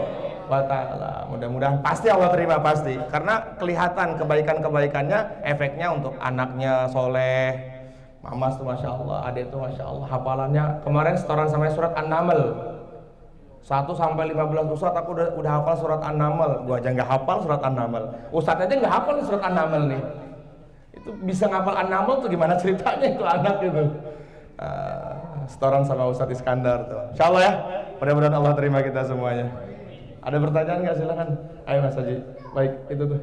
wa Ta'ala. Mudah-mudahan pasti Allah terima pasti, karena kelihatan kebaikan-kebaikannya, efeknya untuk anaknya soleh. Mamas tuh masya Allah, adik tuh masya Allah, hafalannya kemarin setoran sama surat An-Naml. 1 sampai 15 Ustadz aku udah hafal surat An-Naml. Gua aja nggak hafal surat An-Naml. Ustadz aja nggak hafal surat An-Naml nih. Itu bisa ngapal An-Naml tuh gimana ceritanya itu anak itu. Setoran sama Ustadz Iskandar tuh. Insyaallah ya. Mudah-mudahan Allah terima kita semuanya. Ada pertanyaan nggak? Silakan. Ayo Mas Haji. Baik, itu tuh.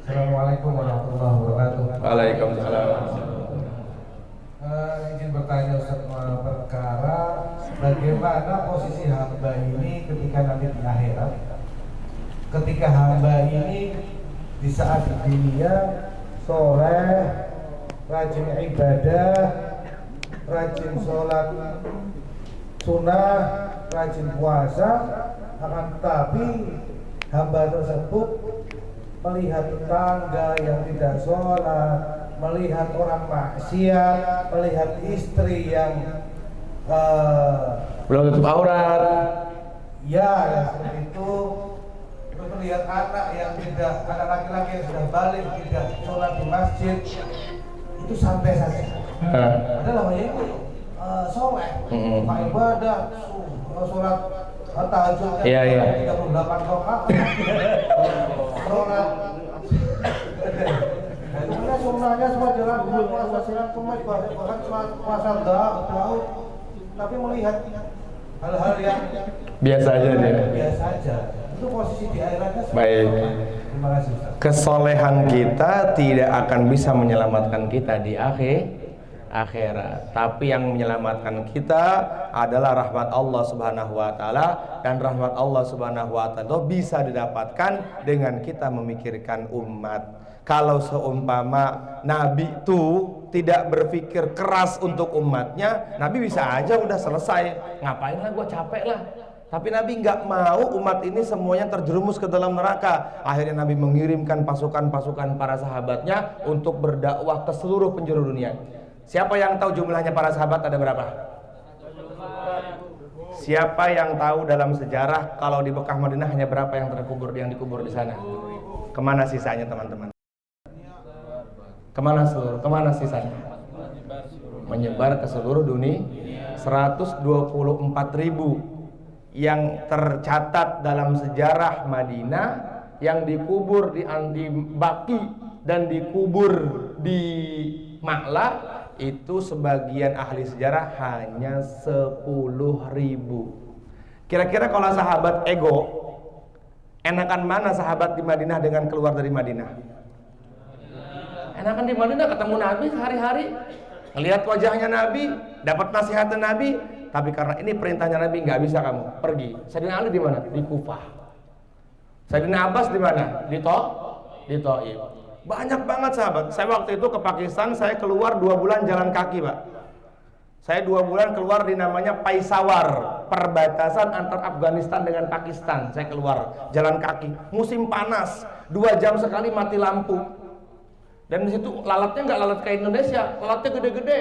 Assalamualaikum warahmatullahi wabarakatuh. Waalaikumsalam. Izin bertanya Ustaz, perkara bagaimana posisi hamba ini ketika nanti di akhirat. Ketika hamba ini di saat di dunia soleh, rajin ibadah, rajin sholat sunnah, rajin puasa, akan tetapi hamba tersebut melihat tetangga yang tidak sholat, melihat orang maksiat, melihat istri yang Belum tutup aurat. ya seperti itu, terus melihat anak yang tidak, anak laki-laki yang sudah balik tidak sholat di masjid, itu santai saja. Padahal namanya itu soleh, Pak ibadah, sholat tahajudnya 38 rakaat, sholat. Kemudian sunnahnya semua jalankan, puasa siang kemas, bahkan puasa daud, tapi melihat hal-hal yang Biasa aja dia. biasa aja. Itu posisi di akhiratnya. Baik. Terima kasih Ustaz. Kesolehan kita tidak akan bisa menyelamatkan kita di akhirat, tapi yang menyelamatkan kita adalah rahmat Allah Subhanahu wa Ta'ala, dan rahmat Allah Subhanahu wa Ta'ala bisa didapatkan dengan kita memikirkan umat. Kalau seumpama Nabi itu tidak berpikir keras untuk umatnya, Nabi bisa aja udah selesai, ngapain lah gue capek lah. Tapi Nabi nggak mau umat ini semuanya terjerumus ke dalam neraka. Akhirnya Nabi mengirimkan pasukan-pasukan para sahabatnya untuk berdakwah ke seluruh penjuru dunia. Siapa yang tahu jumlahnya para sahabat ada berapa? Siapa yang tahu dalam sejarah kalau di Mekah Madinah hanya berapa yang terkubur, yang dikubur di sana? Kemana sisanya teman-teman? Kemana sisanya? Menyebar ke seluruh dunia. 124.000 yang tercatat dalam sejarah Madinah, yang dikubur di Baqi dan dikubur di Ma'la, itu sebagian ahli sejarah hanya 10.000. Kira-kira kalau sahabat ego, enakan mana sahabat di Madinah dengan keluar dari Madinah? Enakan di Madinah, ketemu Nabi sehari-hari, ngelihat wajahnya Nabi, dapat nasihatnya Nabi. Tapi karena ini perintahnya Nabi, nggak bisa kamu pergi. Sayyidina Ali di mana? Di Kufah. Sayyidina Abbas di mana? Di Thaif. Banyak banget sahabat. Saya waktu itu ke Pakistan, saya keluar 2 bulan jalan kaki, Pak. Saya 2 bulan keluar di namanya Peshawar, perbatasan antar Afghanistan dengan Pakistan. Saya keluar jalan kaki, musim panas, 2 jam sekali mati lampu. Dan di situ lalatnya nggak lalat kayak Indonesia, lalatnya gede-gede,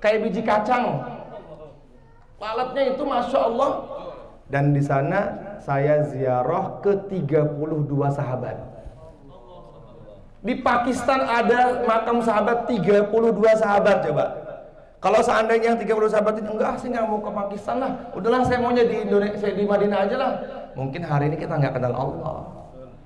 kayak biji kacang. Lalatnya itu Masya Allah. Dan di sana saya ziarah ke 32 sahabat. Di Pakistan ada makam sahabat 32 sahabat coba. Kalau seandainya yang 30 sahabat itu enggak, saya nggak mau ke Pakistan lah. Udahlah saya maunya di Indonesia, di Madinah aja lah. Mungkin hari ini kita nggak kenal Allah.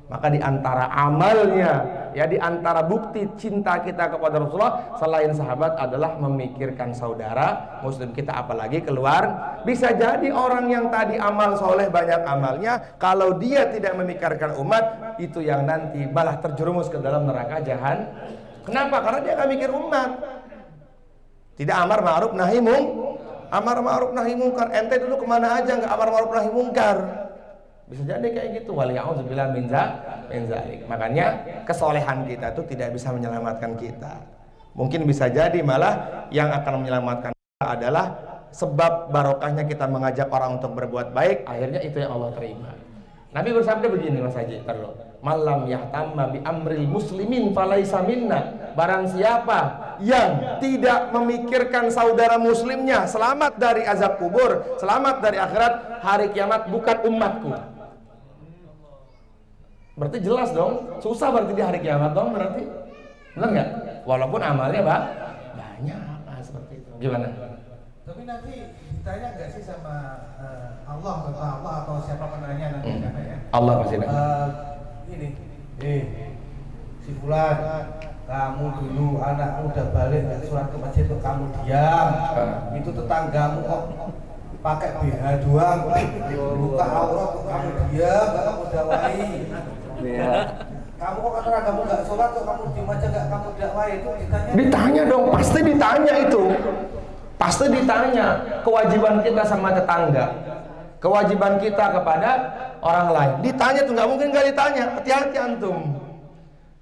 Maka di antara amalnya, ya di antara bukti cinta kita kepada Rasulullah selain sahabat adalah memikirkan saudara muslim kita, apalagi keluar. Bisa jadi orang yang tadi amal soleh banyak amalnya, kalau dia tidak memikirkan umat, itu yang nanti malah terjerumus ke dalam neraka jahanam. Kenapa? Karena dia nggak mikir umat. Tidak amar ma'ruf nahi mungkar. Ente dulu kemana aja nggak amar ma'ruf nahi mungkar? Bisa jadi kayak gitu. Waliya'udzubillah min zalik. Makanya kesolehan kita itu tidak bisa menyelamatkan kita. Mungkin bisa jadi malah yang akan menyelamatkan kita adalah sebab barokahnya kita mengajak orang untuk berbuat baik, akhirnya itu yang Allah terima. Nabi bersabda begini Mas Haji, malam yahtamma bi amril muslimin falaisa minna. Barang siapa yang tidak memikirkan saudara muslimnya selamat dari azab kubur, selamat dari akhirat, hari kiamat, bukan umatku. Berarti jelas dong, susah berarti di hari kiamat dong berarti. Benar nggak? Walaupun amalnya banyak. Nah, seperti itu. Gimana? Tapi nanti ditanya nggak sih sama Allah atau siapa penanya nanti kan ya? Allah pasti nanya. Ini, si Fulan, kamu dulu anakmu udah balik nggak sholat ke masjid tuh kamu diam. Itu tetanggamu kok pakai BH doang, buka aurat kok kamu diam, nggak kamu dakwai. Kamu kok kata kamu nggak sholat kok kamu diam aja, nggak kamu dakwai, itu ditanya. Ditanya dong, pasti ditanya itu. Pasti ditanya kewajiban kita sama tetangga, kewajiban kita kepada orang lain. Ditanya tuh, nggak mungkin nggak ditanya. Hati-hati antum.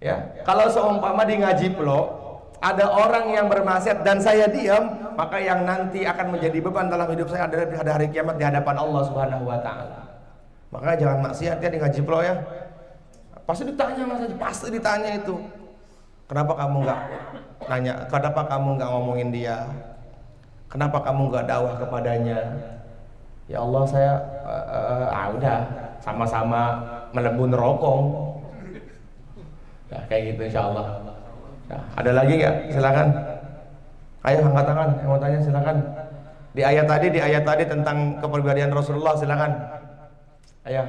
Ya, kalau seumpama di ngaji Pelo ada orang yang bermaksiat dan saya diam, maka yang nanti akan menjadi beban dalam hidup saya adalah pada hari kiamat di hadapan Allah Subhanahu wa taala. Makanya jangan maksiat ya di ngaji Pelo ya. Pasti ditanya Mas Haji, pasti ditanya itu. Kenapa kamu nggak nanya? Kenapa kamu nggak ngomongin dia? Kenapa kamu nggak dakwah kepadanya? Ya Allah, saya udah sama-sama melebur rokok. Ya, kayak gitu insya Allah. Nah, ada lagi nggak? Silakan. Ayo angkat tangan yang mau tanya, silakan. Di ayat tadi tentang kepribadian Rasulullah, silakan. Ayo.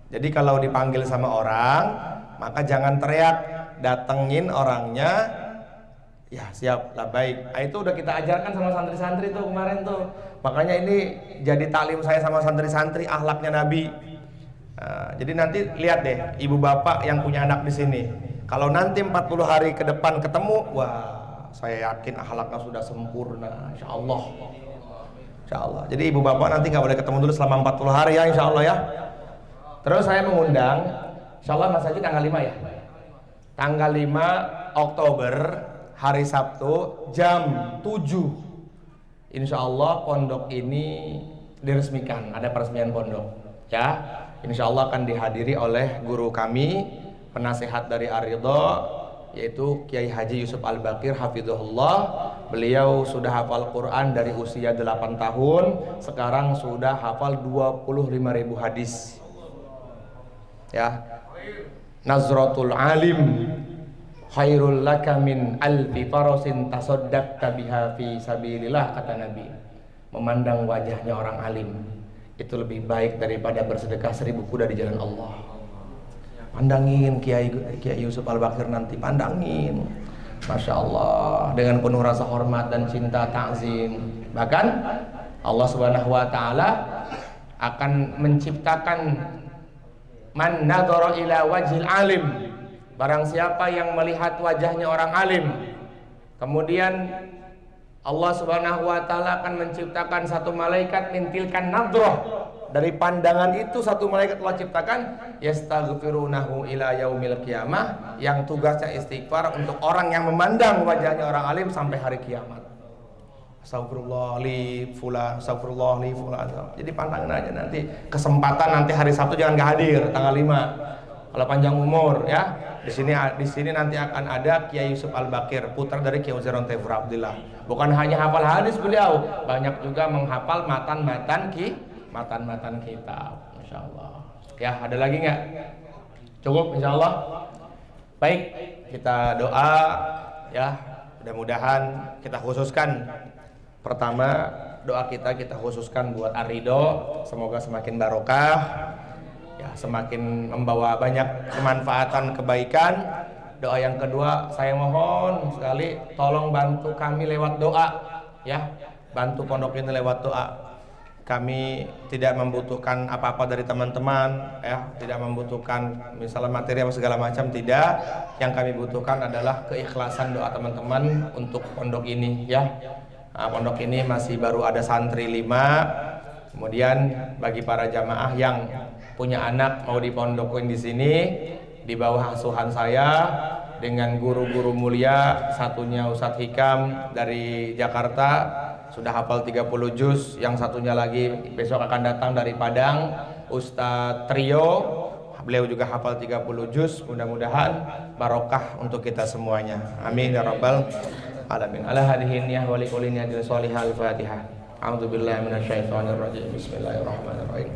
Jadi kalau dipanggil sama orang, maka jangan teriak, datengin orangnya. Ya siap, lah baik. Nah, itu udah kita ajarkan sama santri-santri tuh kemarin tuh. Makanya ini jadi taklim saya sama santri-santri akhlaknya Nabi. Nah, jadi nanti lihat deh, ibu bapak yang punya anak di sini. Kalau nanti 40 hari ke depan ketemu, wah, saya yakin akhlaknya sudah sempurna, insya Allah. Insya Allah. Jadi ibu bapak nanti nggak boleh ketemu dulu selama 40 hari ya, insya Allah ya. Terus saya mengundang, insya Allah Mas Haji tanggal 5 ya. Tanggal 5 Oktober, hari Sabtu, jam 7. Insya Allah pondok ini diresmikan, ada peresmian pondok. Ya, insya Allah akan dihadiri oleh guru kami, penasehat dari Ar-Ridha, yaitu Kiai Haji Yusuf Al-Bakir Hafizahullah. Beliau sudah hafal Quran dari usia 8 tahun, sekarang sudah hafal 25.000 hadis. Ya, Nazratul Alim khairul laka min alfi farasin tasaddaqta biha fi sabilillah, kata Nabi. Memandang wajahnya orang alim itu lebih baik daripada bersedekah 1000 kuda di jalan Allah. Pandangin Kiai Yusuf Al-Bakir nanti, pandangin. Masya Allah, dengan penuh rasa hormat dan cinta ta'zim. Bahkan Allah Subhanahu wa taala akan menciptakan man nadhara ila wajhil alim, barang siapa yang melihat wajahnya orang alim, kemudian Allah Subhanahu wa taala akan menciptakan satu malaikat mintilkan nadhrah, dari pandangan itu satu malaikat Allah ciptakan yastaghfirunahu ila yaumil qiyamah, yang tugasnya istighfar untuk orang yang memandang wajahnya orang alim sampai hari kiamat. Astagfirullah li fulan, astagfirullah li fulan. Jadi pantangin aja nanti, kesempatan nanti hari Sabtu jangan gak hadir tanggal 5 kalau panjang umur ya. Di sini nanti akan ada Kiai Yusuf Al-Bakir, putra dari Kiai Uzairon Tefur Abdillah. Bukan hanya hafal hadis beliau, banyak juga menghafal matan-matan kitab. Masya Allah. Ya, ada lagi nggak? Cukup, insya Allah. Baik, kita doa ya. Mudah-mudahan kita khususkan. Pertama, doa kita khususkan buat Ar-Ridho, semoga semakin barokah, ya, semakin membawa banyak kemanfaatan kebaikan. Doa yang kedua, saya mohon sekali tolong bantu kami lewat doa, ya, bantu pondok ini lewat doa. Kami tidak membutuhkan apa-apa dari teman-teman, ya, tidak membutuhkan misalnya materi apa segala macam, tidak. Yang kami butuhkan adalah keikhlasan doa teman-teman untuk pondok ini, ya. Nah, pondok ini masih baru ada santri 5. Kemudian bagi para jamaah yang punya anak mau dipondokin di sini di bawah asuhan saya dengan guru-guru mulia, satunya Ustadz Hikam dari Jakarta sudah hafal 30 juz, yang satunya lagi besok akan datang dari Padang, Ustadz Trio, beliau juga hafal 30 juz. Mudah-mudahan barokah untuk kita semuanya, amin ya rabbal alamin. Ala hadhihi niyyah wa likulli niyatin shalihah. Al-Fatihah. A'udzu billahi minasyaitonir rajim. Bismillahirrahmanirrahim.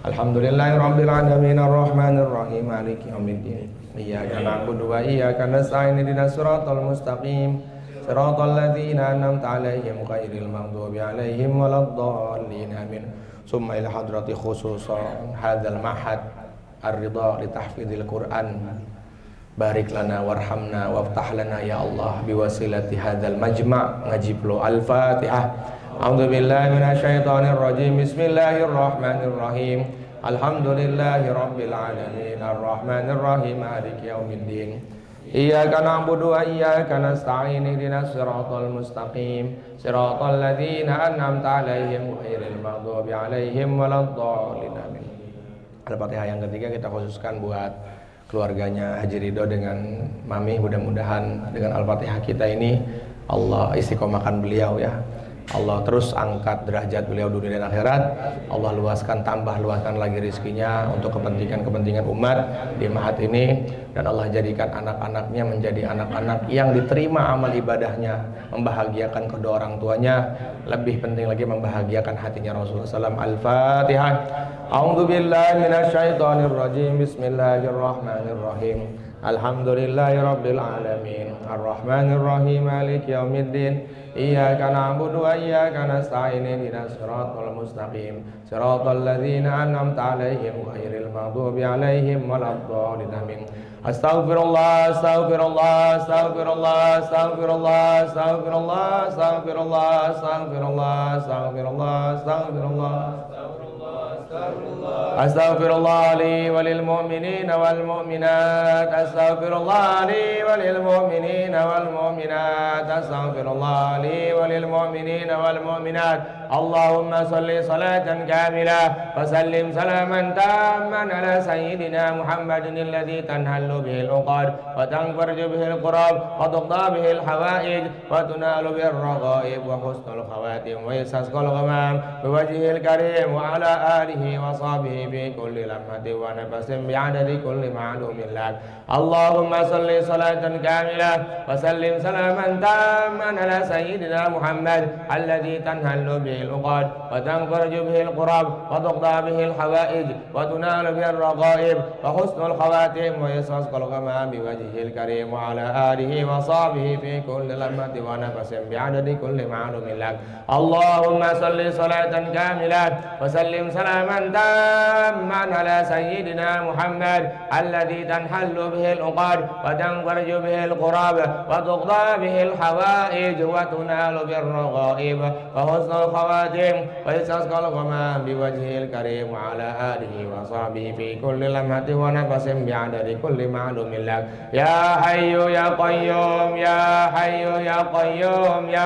Alhamdulillahirabbil alamin arrahmanir rahim maliki yaumiddin. Iyyaka na'budu wa iyyaka nasta'in ihdinas siratal mustaqim. Siratal ladzina an'amta 'alaihim ghairil maghdubi 'alaihim waladdallin. Amin. Summa ila hadrati khususan hadzal ma'had Ar-Ridho li tahfidil Qur'an. Barik lana warhamna waftah lana ya Allah biwasilati hadzal majma' ngajiblu. Al-Fatihah. A'udzu billahi minasyaitonir rajim. Bismillahirrahmanirrahim. Alhamdulillahirabbil alamin arrahmanir rahim maliki yaumiddin. Iyyaka na'budu wa iyyaka nasta'in ihdinas siratal mustaqim siratal ladzina an'amta 'alaihim ghairil maghdubi 'alaihim waladdallin. Amin. Al-Fatihah yang ketiga kita khususkan buat keluarganya Haji Ridho dengan Mami. Mudah-mudahan dengan Al-Fatihah kita ini Allah istiqomahkan beliau, ya. Allah terus angkat derajat beliau dunia dan akhirat. Allah luaskan lagi rezekinya untuk kepentingan umat di Mahat ini, dan Allah jadikan anak-anaknya menjadi anak-anak yang diterima amal ibadahnya, membahagiakan kedua orang tuanya, lebih penting lagi membahagiakan hatinya Rasulullah SAW. Al-Fatihah. A'udzu billahi minasyaitonir rajim. Bismillahirrahmanirrahim. Alhamdulillahirabbil alamin arrahmanir rahim maliki yaumiddin. Iyyaka na'budu wa iyyaka nasta'in ihdinas siratal mustaqim siratal ladzina an'amta 'alaihim ghairil maghdubi 'alaihim waladdallin. Amin. Astaghfirullah astaghfirullah astaghfirullah astaghfirullah astaghfirullah astaghfirullah astaghfirullah astaghfirullah astaghfirullah Astaghfirullah li walil mu'minina wal mu'minat. Astaghfirullah li walil mu'minina wal mu'minat. Astaghfirullah li walil mu'minina wal mu'minat. Allahumma salli salatan kamilah wa sallim salaman tamman ala sayyidina Muhammadin alladhi tanhallu bihil uqad wa tanfarju bihil qurab wa tuqda bihil hawaij wa tunalu bihil raghaib wa husnul khawatim wa yasasqal ghamam biwajhil karim wa ala alihi wa sahbihi bi kulli lamhatin wa nafasin bi'adadi kulli ma'lumin lak. Allahumma salli salatan kamilah wa sallim salaman tamman ala sayyidina Muhammad alladhi tanhallu bihil uqad wa tanfarju bihil qurab wa tuqda bihil hawaij wa tunalu bihil raghaib wa husnul khawatim wa yasasqal ghamam biwajhil karim wa ala alihi wa sahbihi fi kulli lamhatin wa nafasin bi'adadi kulli ma'lumin lak. Allahumma salli salatan kamilah wa sallim salaman tamman ala sayyidina Muhammad alladhi tanhallu bihil uqad wa tanfarju bihil qurab wa tuqda bihil hawaij wa tunalu bir raghaib wa husnul khawatim wa yasasqal ghamam biwajhil karim wa ala alihi wa sahbihi fi kulli lamhatin wa nafasin bi'adadi kulli ma'lumin lak. Ya hayyu ya qayyum ya hayyu ya qayyum ya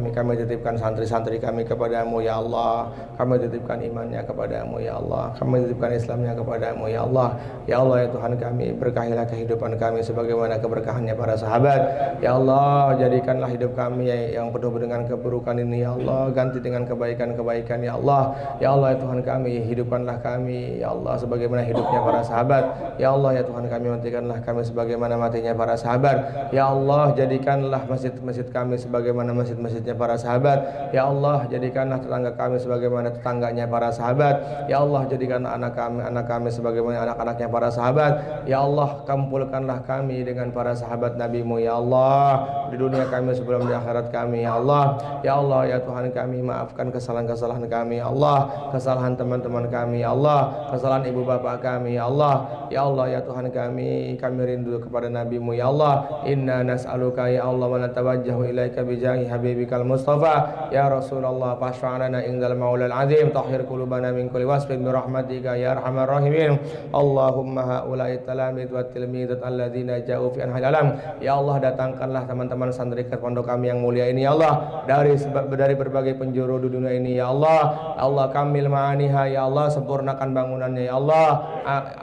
Kami titipkan santri-santri kami kepadamu ya Allah. Kami titipkan imannya kepadamu ya Allah. Kami titipkan Islamnya kepadamu ya Allah. Ya Allah ya Tuhan kami, berkahilah kehidupan kami sebagaimana keberkahannya para sahabat. Ya Allah, jadikanlah hidup kami yang penuh dengan keburukan ini ya Allah, ganti dengan kebaikan-kebaikan ya Allah. Ya Allah ya Tuhan kami, hidupkanlah kami ya Allah sebagaimana hidupnya para sahabat. Ya Allah ya Tuhan kami, matikanlah kami sebagaimana matinya para sahabat. Ya Allah, jadikanlah masjid-masjid kami sebagaimana masjid-masjidnya para sahabat. Ya Allah, jadikanlah tetangga kami sebagaimana tetangganya para sahabat. Ya Allah, jadikanlah anak kami sebagaimana anak-anaknya para sahabat. Ya Allah, kumpulkanlah kami dengan para sahabat Nabi-Mu ya Allah, di dunia kami sebelum di akhirat kami ya Allah. Ya Allah ya Tuhan kami, maafkan kesalahan-kesalahan kami ya Allah, kesalahan teman-teman kami ya Allah, kesalahan ibu bapak kami ya Allah. Ya Allah ya Tuhan kami rindu kepada Nabi-Mu ya Allah. Inna nas'aluka ya Allah wa natawajjahu ilaika bijahi habibikal mustafa ya Rasulullah, fashfa'lana indal maulal azim, tahhir qulubana min kulli wasfin bi rahmatika ya arhamar rahimin. Allahumma haula'i talamid wa tilmidat alladzina ja'u fi anhal alam. Ya Allah, datangkanlah teman-teman santri ke pondok kami yang mulia ini ya Allah, dari berbagai penjuru di dunia ini ya Allah. Allah kamil ma'aniha ya Allah, sempurnakan bangunannya ya Allah.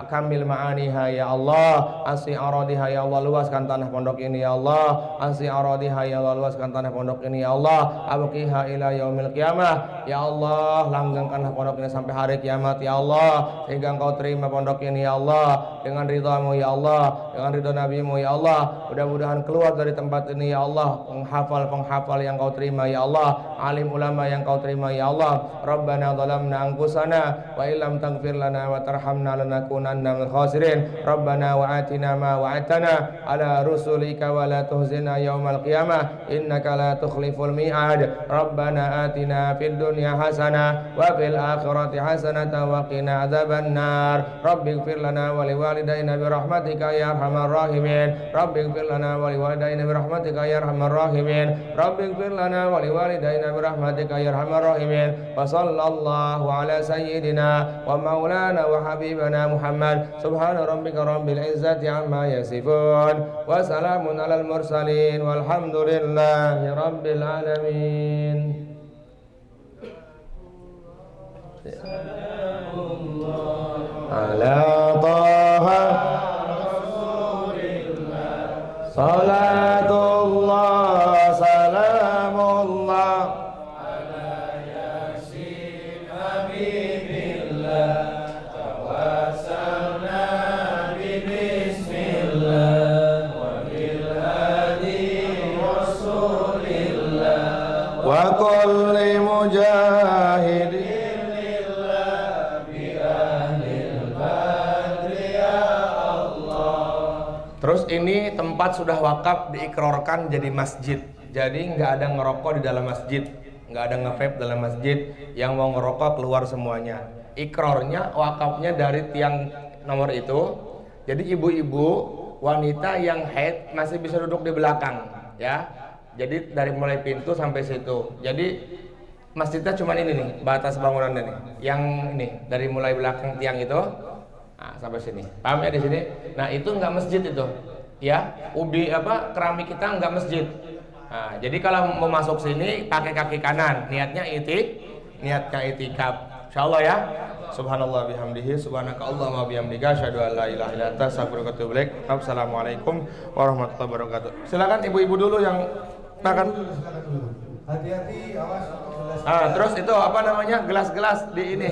Kamil ma'aniha ya Allah, asli aradiha ya Allah, luaskan tanah pondok ini ya Allah. Asli aradiha ya Allah, luaskan tanah pondok ini ya Allah. Abqiha ila yaumil qiyamah ya Allah, langgengkanlah pondok ini sampai hari kiamat ya Allah, sehingga Engkau terima pondok ini ya Allah dengan ridha-Mu ya Allah, dengan ridha Nabi-Mu ya Allah. Mudah-mudahan keluar dari tempat ini ya Allah penghafal yang Kau terima ya Allah, alim ulama yang Kau terima ya Allah. Rabbana zalamna anfusana wa illam taghfir lana wa tarhamna lanakunanna minal khasirin. Rabbana wa atina ma wa'adtana ala rusulika wa la tuhzina yaumal qiyamah innaka la tukhliful mi'ad. Rabbana atina fid dunya hasanah wa fil akhirati hasanatan wa qina adzabannar. Rabbighfir lana wa liwalidayna bi rahmatika ya arhamar rahimin. Rabbighfir lana wa liwalidayna bi rahmatika ya arhamar rahimin. Rabbighfir lana wa liwalidayna bi rahmatika ya arhamar rahimin. Wa sallallahu ala sayyidina wa maulana wa habibana Muhammad. Subhana rabbika rabbil izzati amma yasifun wa salamun alal mursalin walhamdulillahi rabbil alamin. Ala taha salatullah salamullah ala yasin habibillah tawassalna bi bismillah wa bil hadi rasulillah wa kulli mujahidin. Terus ini tempat sudah wakaf diikrorkan jadi masjid. Jadi nggak ada ngerokok di dalam masjid, nggak ada nge-vape dalam masjid. Yang mau ngerokok keluar semuanya. Ikrornya, wakafnya dari tiang nomor itu. Jadi ibu-ibu, wanita yang haid masih bisa duduk di belakang, ya. Jadi dari mulai pintu sampai situ. Jadi masjidnya cuma ini nih, batas bangunannya nih. Yang ini dari mulai belakang tiang itu. Nah, sampai sini. Paham ya di sini? Nah, itu enggak masjid itu. Ya, keramik kita enggak masjid. Nah, jadi kalau mau masuk sini pakai kaki kanan, niatnya itikaf. Insyaallah ya. Subhanallah bihamdihi, subhanakallahumma bihamdika, asyhadu an la ilaha illa anta, astaghfiruka wa atubu ilaik. Assalamualaikum warahmatullahi wabarakatuh. Silakan ibu-ibu dulu yang makan. Hati-hati, awas. Terus itu apa namanya? Gelas-gelas di ini.